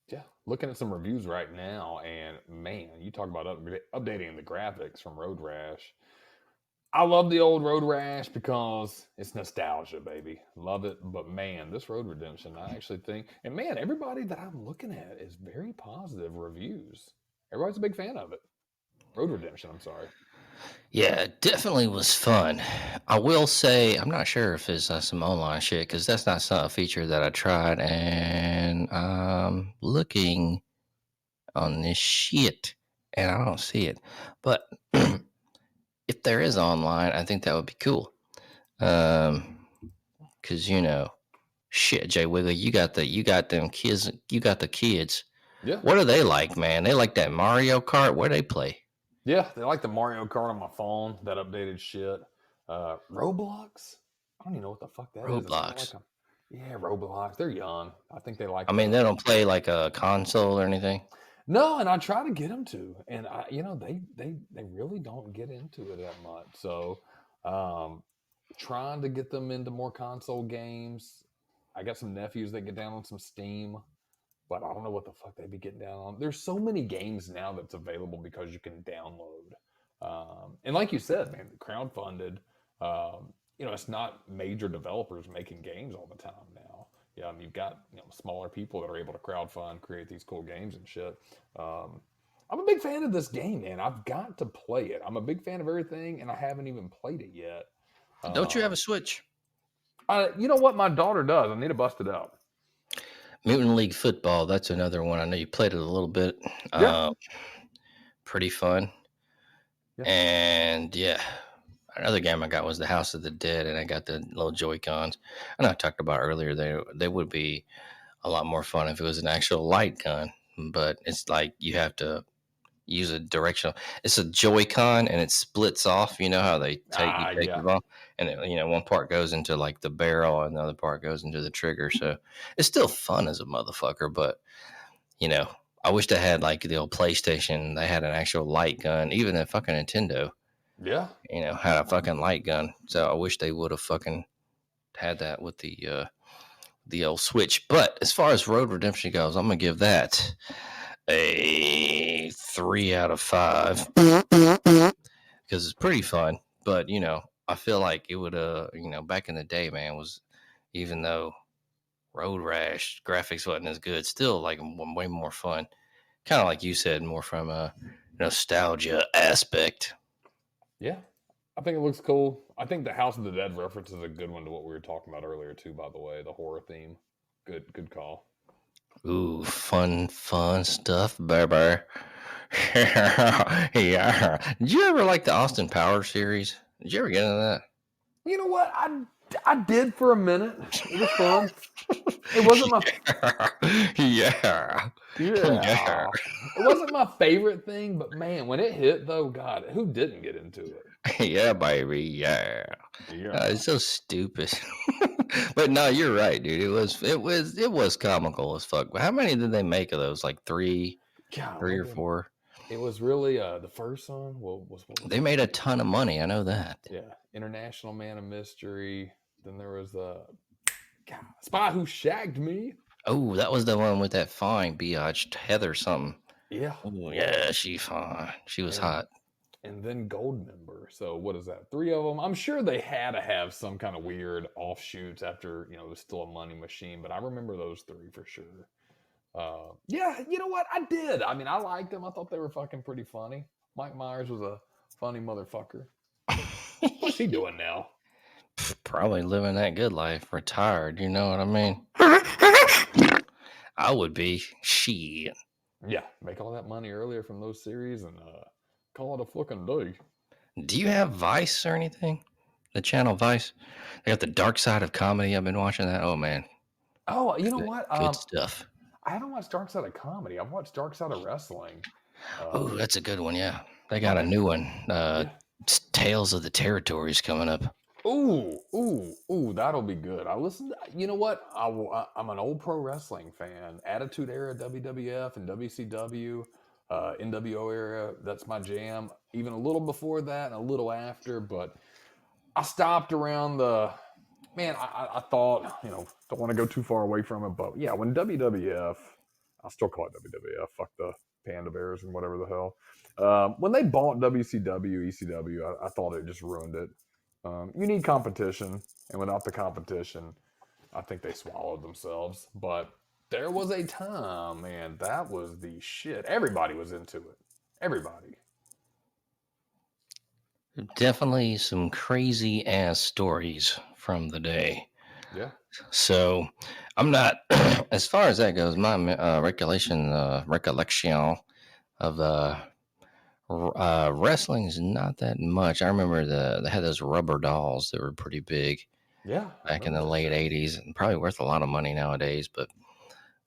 Yeah, looking at some reviews right now, and man, you talk about updating the graphics from Road Rash. I love the old Road Rash because it's nostalgia, baby. Love it. But man, this Road Redemption, I actually think, and man, everybody that I'm looking at is very positive reviews. Everybody's a big fan of it. Road Redemption, I'm sorry. Yeah, it definitely was fun. I will say, I'm not sure if it's some online shit, because that's not a feature that I tried, and I'm looking on this shit, and I don't see it. But if there is online, I think that would be cool. Because shit, J.Wiggy, you got them kids, you got the kids. Yeah. What are they like, man? They like that Mario Kart? Where they play? Yeah, they like the Mario Kart on my phone, that updated shit. Roblox? I don't even know what the fuck that Roblox. is. Yeah, Roblox. They're young. I think they like. I mean, they don't play like a console or anything. No, and I try to get them to, and they really don't get into it that much. So, trying to get them into more console games. I got some nephews that get down on some Steam, but I don't know what the fuck they be getting down on. There's so many games now that's available because you can download. And like you said, man, crowdfunded. It's not major developers making games all the time now. Yeah, you've got smaller people that are able to crowdfund, create these cool games and shit. I'm a big fan of this game, man. I've got to play it. I'm a big fan of everything, and I haven't even played it yet. Don't you have a Switch? You know what? My daughter does. I need to bust it out. Mutant League Football. That's another one. I know you played it a little bit. Yeah. Pretty fun. Yeah. And yeah, another game I got was the House of the Dead, and I got the little Joy-Cons. I know I talked about earlier they would be a lot more fun if it was an actual light gun, but it's like you have to use a directional. It's a Joy-Con and it splits off. You know how they take Yeah. it off, and one part goes into like the barrel and the other part goes into the trigger. So it's still fun as a motherfucker, but I wish they had like the old PlayStation. They had an actual light gun. Even the fucking Nintendo, Yeah. had a fucking light gun. So I wish they would have fucking had that with the old Switch. But as far as Road Redemption goes, I'm gonna give that a 3 out of 5 because it's pretty fun. But I feel like it would back in the day, man, was, even though Road Rash graphics wasn't as good, still like way more fun. Kind of like you said, more from a nostalgia aspect. Yeah. I think it looks cool. I think the House of the Dead reference is a good one to what we were talking about earlier too, by the way, the horror theme. Good call. Ooh, fun stuff, baby. Yeah. Did you ever like the Austin Powers series? Did you ever get into that? You know what? I did for a minute. It was fun. It wasn't my yeah. yeah. It wasn't my favorite thing, but man, when it hit though, God, who didn't get into it? Yeah, baby. Yeah. It's so stupid. But no, you're right, dude. It was comical as fuck. But how many did they make of those? Like three or four? It was really the first one. They made a ton of money. I know that. Yeah, International Man of Mystery. Then there was Spy Who Shagged Me. Oh, that was the one with that fine biatch Heather something. Yeah. Oh yeah, she fine. She was hot. And then Goldmember. So what is that? 3 of them. I'm sure they had to have some kind of weird offshoots after it was still a money machine. But I remember those 3 for sure. Yeah, you know what? I did. I mean, I liked them. I thought they were fucking pretty funny. Mike Myers was a funny motherfucker. What's he doing now? Probably living that good life, retired. You know what I mean? I would be. Shit. Yeah, make all that money earlier from those series and call it a fucking day. Do you have Vice or anything? The channel Vice? They got the Dark Side of Comedy. I've been watching that. Oh man. Oh, you know what? Good stuff. I haven't watched Dark Side of Comedy. I've watched Dark Side of Wrestling. Oh, that's a good one. Yeah, they got a new one. Tales of the Territories coming up. Ooh, that'll be good. I listened. You know what? I'm an old pro wrestling fan. Attitude Era, WWF and WCW, NWO era. That's my jam. Even a little before that and a little after, but I stopped around the. Man, I thought don't want to go too far away from it, but yeah, when WWF, I still call it WWF. Fuck the Panda Bears and whatever the hell. When they bought WCW, ECW, I thought it just ruined it. You need competition, and without the competition, I think they swallowed themselves. But there was a time, man, that was the shit. Everybody was into it. Everybody. Definitely some crazy ass stories from the day. Yeah. So I'm not, as far as that goes, my recollection of wrestling is not that much. I remember they had those rubber dolls that were pretty big. Yeah. Back in the late 80s, and probably worth a lot of money nowadays. But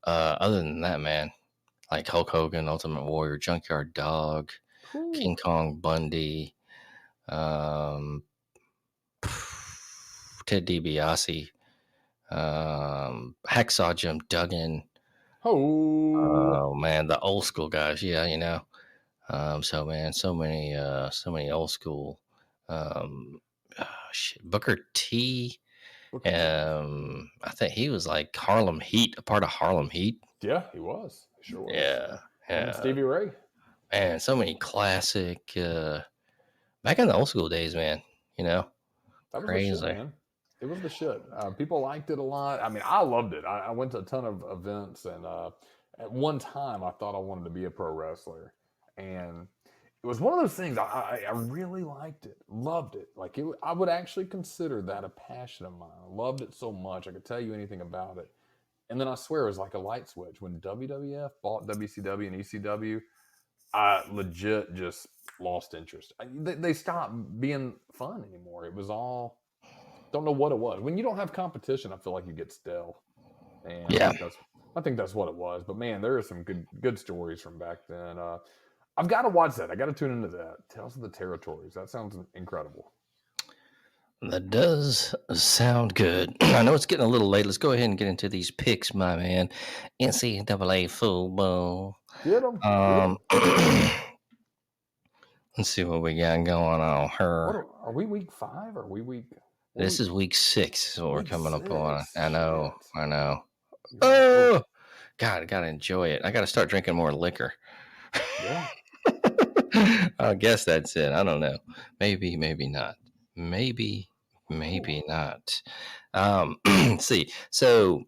other than that, man, like Hulk Hogan, Ultimate Warrior, Junkyard Dog, King Kong Bundy, Ted DiBiase, Hacksaw Jim Duggan. Oh man, the old school guys. Yeah, so man, so many old school. Booker T. I think he was like Harlem Heat, a part of Harlem Heat. Yeah, he was. He sure was. Yeah, Him and Stevie Ray. Man, so many classic. Back in the old school days, man. That was Crazy. the shit, man. It was the shit. People liked it a lot. I mean, I loved it. I went to a ton of events, and at one time, I thought I wanted to be a pro wrestler, and it was one of those things. I really liked it, loved it. Like I would actually consider that a passion of mine. I loved it so much. I could tell you anything about it. And then I swear it was like a light switch when WWF bought WCW and ECW. I legit just lost interest. They stopped being fun anymore. It was all, don't know what it was. When you don't have competition, I feel like you get stale. And Yeah. I think that's what it was. But man, there are some good stories from back then. I've got to watch that. I got to tune into that. Tales of the Territories. That sounds incredible. That does sound good. I know it's getting a little late. Let's go ahead and get into these picks, my man. NCAA football. Get them. Let's see what we got going on here. Are we week 5 or are we week? This is week 6. So we're coming up on. I know. Oh, God, I got to enjoy it. I got to start drinking more liquor. Yeah. I guess that's it. I don't know. Maybe not. Maybe not. Let's see. So,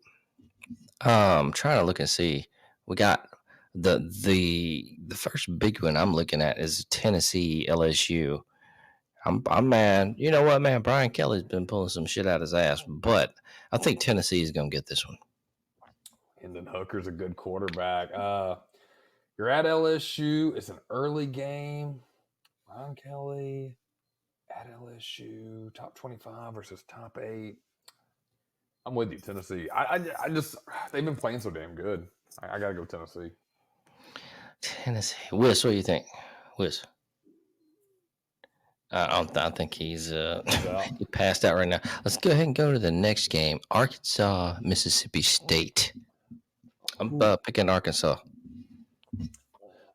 trying to look and see. We got the first big one I'm looking at is Tennessee LSU. I'm man. You know what, man? Brian Kelly's been pulling some shit out his ass, but I think Tennessee is gonna get this one. Hendon Hooker's a good quarterback. You're at LSU. It's an early game. Brian Kelly at LSU, top 25 versus top 8. I'm with you, Tennessee. I just, they've been playing so damn good. I got to go Tennessee. Tennessee. Whis, what do you think? Whis. I think he's he passed out right now. Let's go ahead and go to the next game. Arkansas, Mississippi State. I'm picking Arkansas.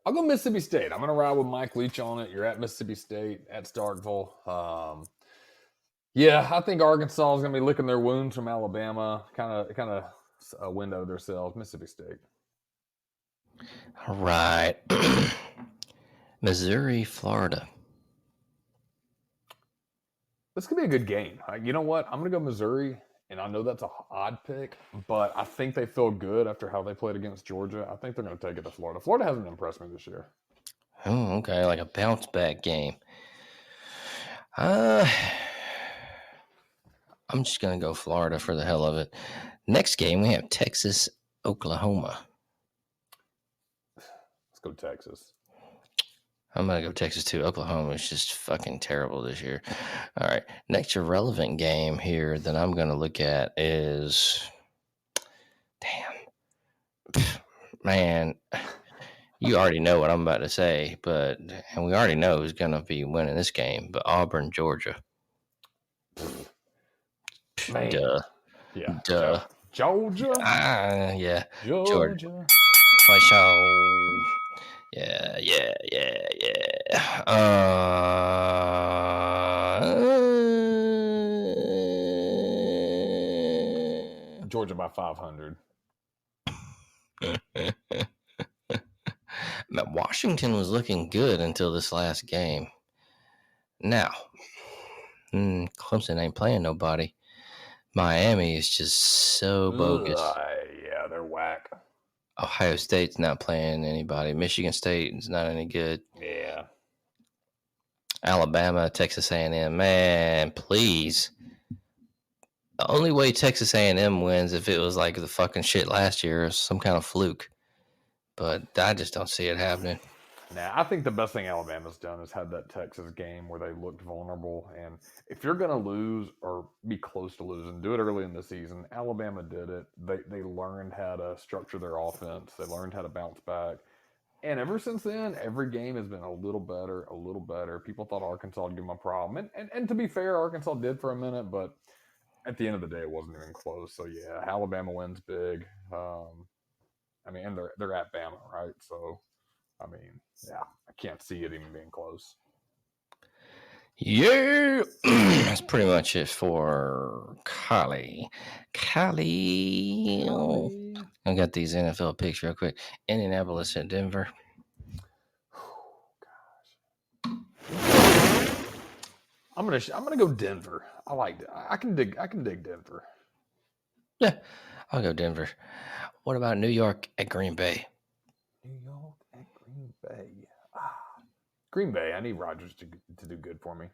I'll go Mississippi State. I'm going to ride with Mike Leach on it. You're at Mississippi State, at Starkville. Yeah, I think Arkansas is going to be licking their wounds from Alabama. Kind of window themselves. Mississippi State. All right. Missouri, Florida. This could be a good game. You know what? I'm going to go Missouri, and I know that's an odd pick, but I think they feel good after how they played against Georgia. I think they're going to take it to Florida. Florida hasn't impressed me this year. Oh, okay, like a bounce back game. I'm just going to go Florida for the hell of it. Next game, we have Texas, Oklahoma. Let's go Texas. I'm going to go Texas too. Oklahoma is just fucking terrible this year. All right. Next irrelevant game here that I'm going to look at is. Damn. Man. You already know what I'm about to say, and we already know who's going to be winning this game, but Auburn, Georgia. Man. Duh. Yeah. Duh. Georgia? Yeah. Georgia. For sure. Yeah. Georgia by 500. Washington was looking good until this last game. Now, Clemson ain't playing nobody. Miami is just so bogus. Yeah, they're whack. Ohio State's not playing anybody. Michigan State is not any good. Yeah. Alabama, Texas A&M, man, please. The only way Texas A&M wins if it was like the fucking shit last year is some kind of fluke. But I just don't see it happening. Nah, I think the best thing Alabama's done is had that Texas game where they looked vulnerable. And if you're going to lose or be close to losing, do it early in the season. Alabama did it. They learned how to structure their offense. They learned how to bounce back. And ever since then, every game has been a little better. People thought Arkansas would give them a problem. And to be fair, Arkansas did for a minute, but at the end of the day, it wasn't even close. So, yeah, Alabama wins big. And they're at Bama, right? So, yeah, I can't see it even being close. Yeah, that's pretty much it for Cali. Cali. I got these NFL picks real quick. Indianapolis at Denver. I'm gonna go Denver. I can dig Denver. Yeah, I'll go Denver. What about New York at Green Bay? New York at Green Bay. Green Bay. I need Rodgers to do good for me.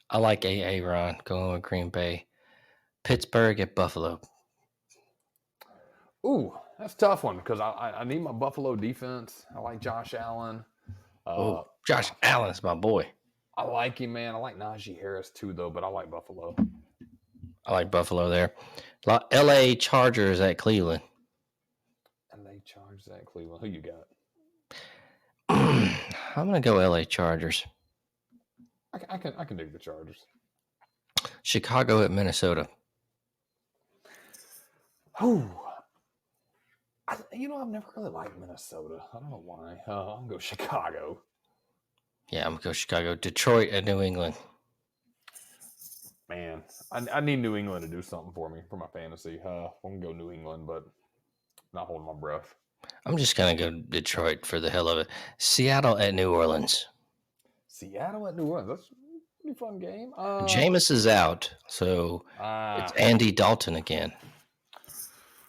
I like Ron going with Green Bay. Pittsburgh at Buffalo. Ooh, that's a tough one because I need my Buffalo defense. I like Josh Allen. Oh, Josh Allen's my boy. I like him, man. I like Najee Harris too, though, but I like Buffalo. I like Buffalo there. L.A. Chargers at Cleveland. LA Chargers at Cleveland. Who you got? I'm gonna go L.A. Chargers. I can dig the Chargers. Chicago at Minnesota. Oh, I've never really liked Minnesota. I don't know why. I'm gonna go Chicago. Yeah, I'm gonna go Chicago. Detroit at New England. Man, I need New England to do something for me for my fantasy. I'm gonna go New England, but not holding my breath. I'm just gonna go Detroit for the hell of it. Seattle at New Orleans. Seattle at New Orleans. That's a pretty fun game. Jameis is out, so it's Andy Dalton again.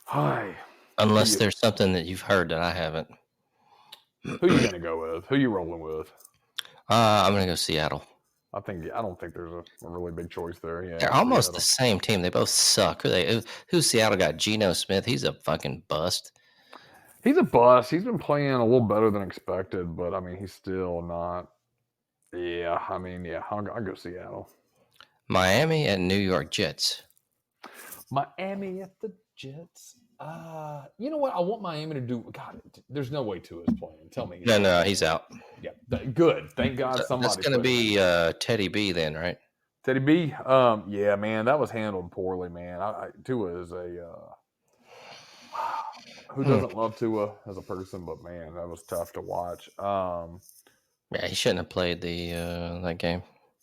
Hi. Unless there's something that you've heard that I haven't. Who you gonna go with? Who you rolling with? I'm gonna go Seattle. I don't think there's a really big choice there. Yeah, They're almost the same team. They both suck. Who's Seattle got? Geno Smith. He's a fucking bust. He's a bust. He's been playing a little better than expected, but I mean, he's still not. Yeah, I mean, yeah, I'll go Seattle. Miami and New York Jets. Miami at the Jets. You know what? I want Miami to do. God, there's no way Tua is playing. Tell me. No, he's out. Yeah, good. Thank God somebody. That's going to be Teddy B then, right? Teddy B. Yeah, man, that was handled poorly, man. Tua is a who doesn't love Tua as a person, but man, that was tough to watch. Yeah, he shouldn't have played that game.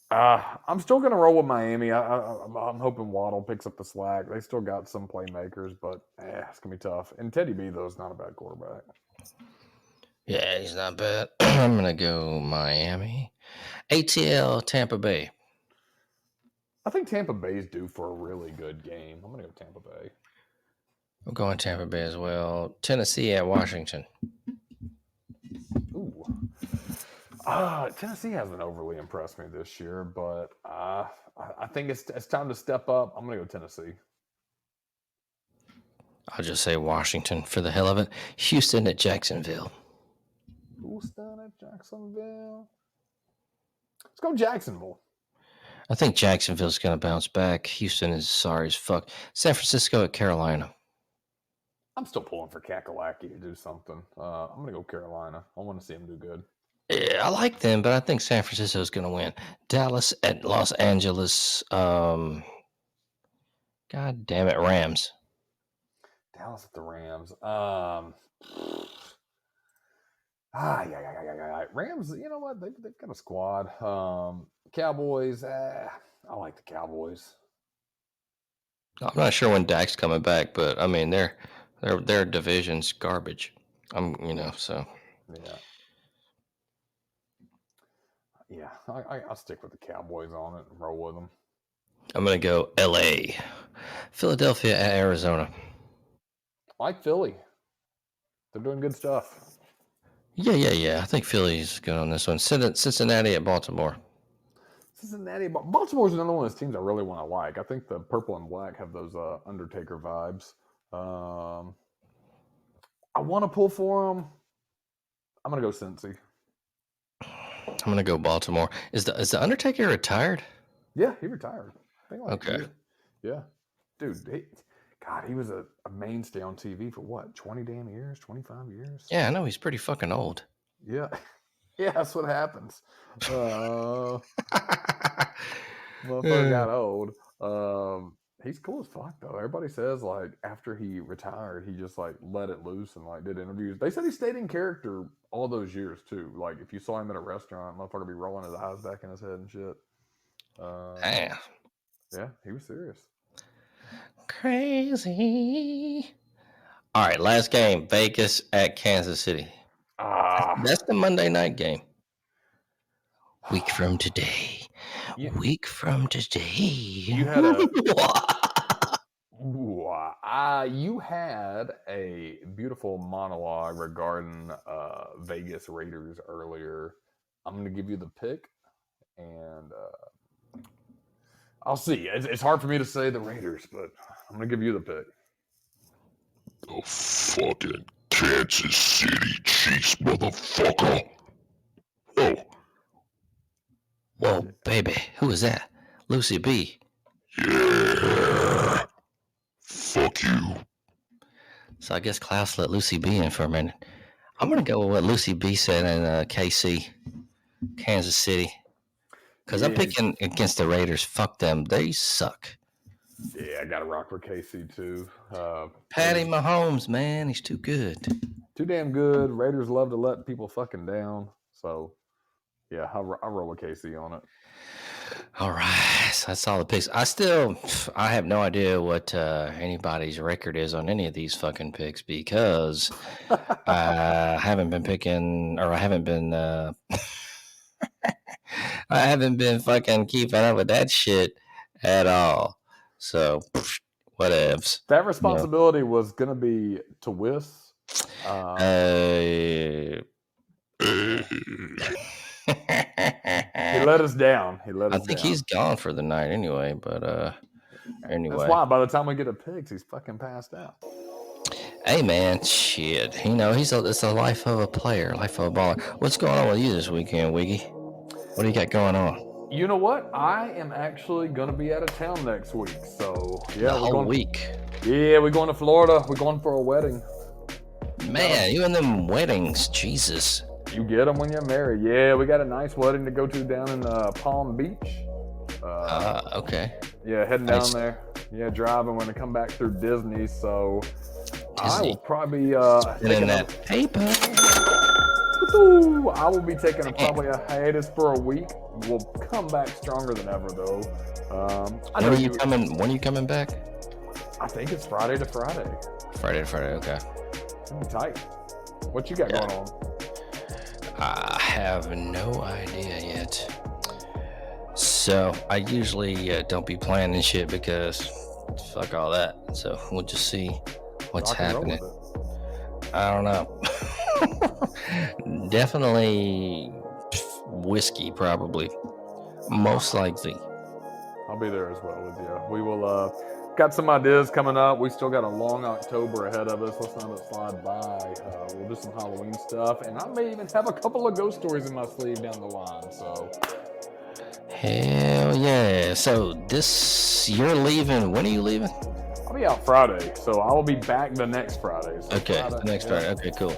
I'm still going to roll with Miami. I'm hoping Waddle picks up the slack. They still got some playmakers, but it's going to be tough. And Teddy B, though, is not a bad quarterback. Yeah, he's not bad. I'm going to go Miami. ATL Tampa Bay. I think Tampa Bay is due for a really good game. I'm going to go Tampa Bay. I'm going Tampa Bay as well. Tennessee at Washington. Ooh. Tennessee hasn't overly impressed me this year, but I think it's time to step up. I'm going to go Tennessee. I'll just say Washington for the hell of it. Houston at Jacksonville. Houston at Jacksonville. Let's go Jacksonville. I think Jacksonville's going to bounce back. Houston is sorry as fuck. San Francisco at Carolina. I'm still pulling for Kakalaki to do something. I'm going to go Carolina. I want to see him do good. Yeah, I like them, but I think San Francisco is going to win. Dallas at Los Angeles. God damn it, Rams. Dallas at the Rams. Rams, you know what? They've got a squad. Cowboys, I like the Cowboys. I'm not sure when Dak's coming back, but I mean their division's garbage. So. Yeah, I'll stick with the Cowboys on it and roll with them. I'm gonna go L.A., Philadelphia at Arizona. I like Philly. They're doing good stuff. Yeah. I think Philly's good on this one. Cincinnati at Baltimore. Baltimore's another one of those teams I really want to like. I think the purple and black have those Undertaker vibes. I want to pull for them. I'm gonna go Cincy. I'm gonna go Baltimore. Is the Undertaker retired? Yeah, he retired. Okay. Yeah, dude. He was a mainstay on TV for what? 20 damn years? 25 years? Yeah, I know he's pretty fucking old. Yeah. Yeah, that's what happens. Motherfucker got old. He's cool as fuck though. Everybody says like after he retired, he just like let it loose and like did interviews. They said he stayed in character all those years too. Like if you saw him at a restaurant, motherfucker be rolling his eyes back in his head and shit. Damn. Yeah, he was serious. Crazy. All right, last game, Vegas at Kansas City. That's the Monday night game. Week from today. Week from today. You had a you had a beautiful monologue regarding Vegas Raiders earlier. I'm going to give you the pick, and I'll see. It's hard for me to say the Raiders, but I'm going to give you the pick. The fucking Kansas City Chiefs, motherfucker. Oh. Whoa, baby. Who is that? Lucy B. Yeah. Fuck you. So I guess Klaus let Lucy B in for a minute. I'm going to go with what Lucy B said in KC, Kansas City. Because I'm picking against the Raiders. Fuck them. They suck. Yeah, I got to rock with KC too. Patty Mahomes, man. He's too good. Too damn good. Raiders love to let people fucking down. So, yeah, I'll roll with KC on it. All right. So that's all the picks. I have no idea what anybody's record is on any of these fucking picks because I haven't been picking, or I haven't been I haven't been fucking keeping up with that shit at all. So, whatevs. That responsibility was going to be to Whis. He let us down. I think he's gone for the night anyway, but anyway. That's why by the time we get to picks, he's fucking passed out. Hey man, shit. You know, it's the life of a player, life of a baller. What's going on with you this weekend, Wiggy? What do you got going on? You know what? I am actually going to be out of town next week. So, yeah. The whole week? Yeah, we're going to Florida. We're going for a wedding. Man, you and them weddings, Jesus. You get them when you're married. Yeah, we got a nice wedding to go to down in Palm Beach. Okay. Yeah, heading down there. Yeah, driving. We're going to come back through Disney. So, I will probably be taking that paper. I will be taking probably a hiatus for a week. We'll come back stronger than ever, though. When are you coming back? I think it's Friday to Friday. Friday to Friday, okay. Tight. What you got going on? I have no idea yet. So I usually don't be planning shit because fuck all that. So we'll just see what's happening. I don't know. Definitely whiskey, probably. Most likely. I'll be there as well with you. We will got some ideas coming up. We still got a long October ahead of us. Let's not let it slide by. We'll do some Halloween stuff, and I may even have a couple of ghost stories in my sleeve down the line. So, hell yeah! So you're leaving. When are you leaving? I'll be out Friday, so I will be back the next Friday. So okay, the next Friday. Okay, cool.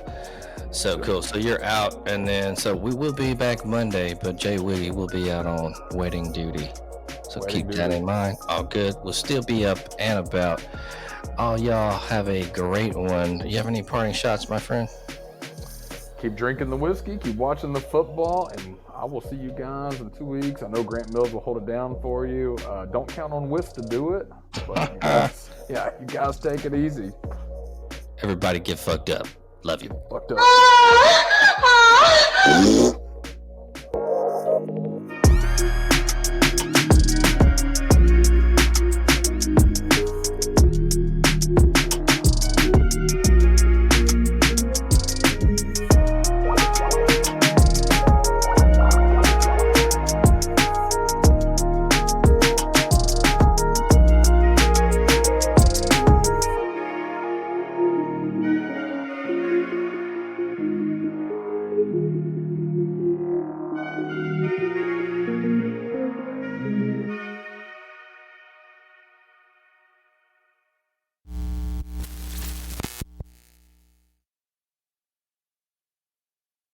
So cool. So you're out, and then so we will be back Monday, but J.Wiggy will be out on wedding duty. So keep that in mind. All good. We'll still be up and about. All y'all have a great one. You have any parting shots, my friend? Keep drinking the whiskey. Keep watching the football. And I will see you guys in 2 weeks. I know Grant Mills will hold it down for you. Don't count on Whis to do it. But you guys take it easy. Everybody get fucked up. Love you. Fucked up.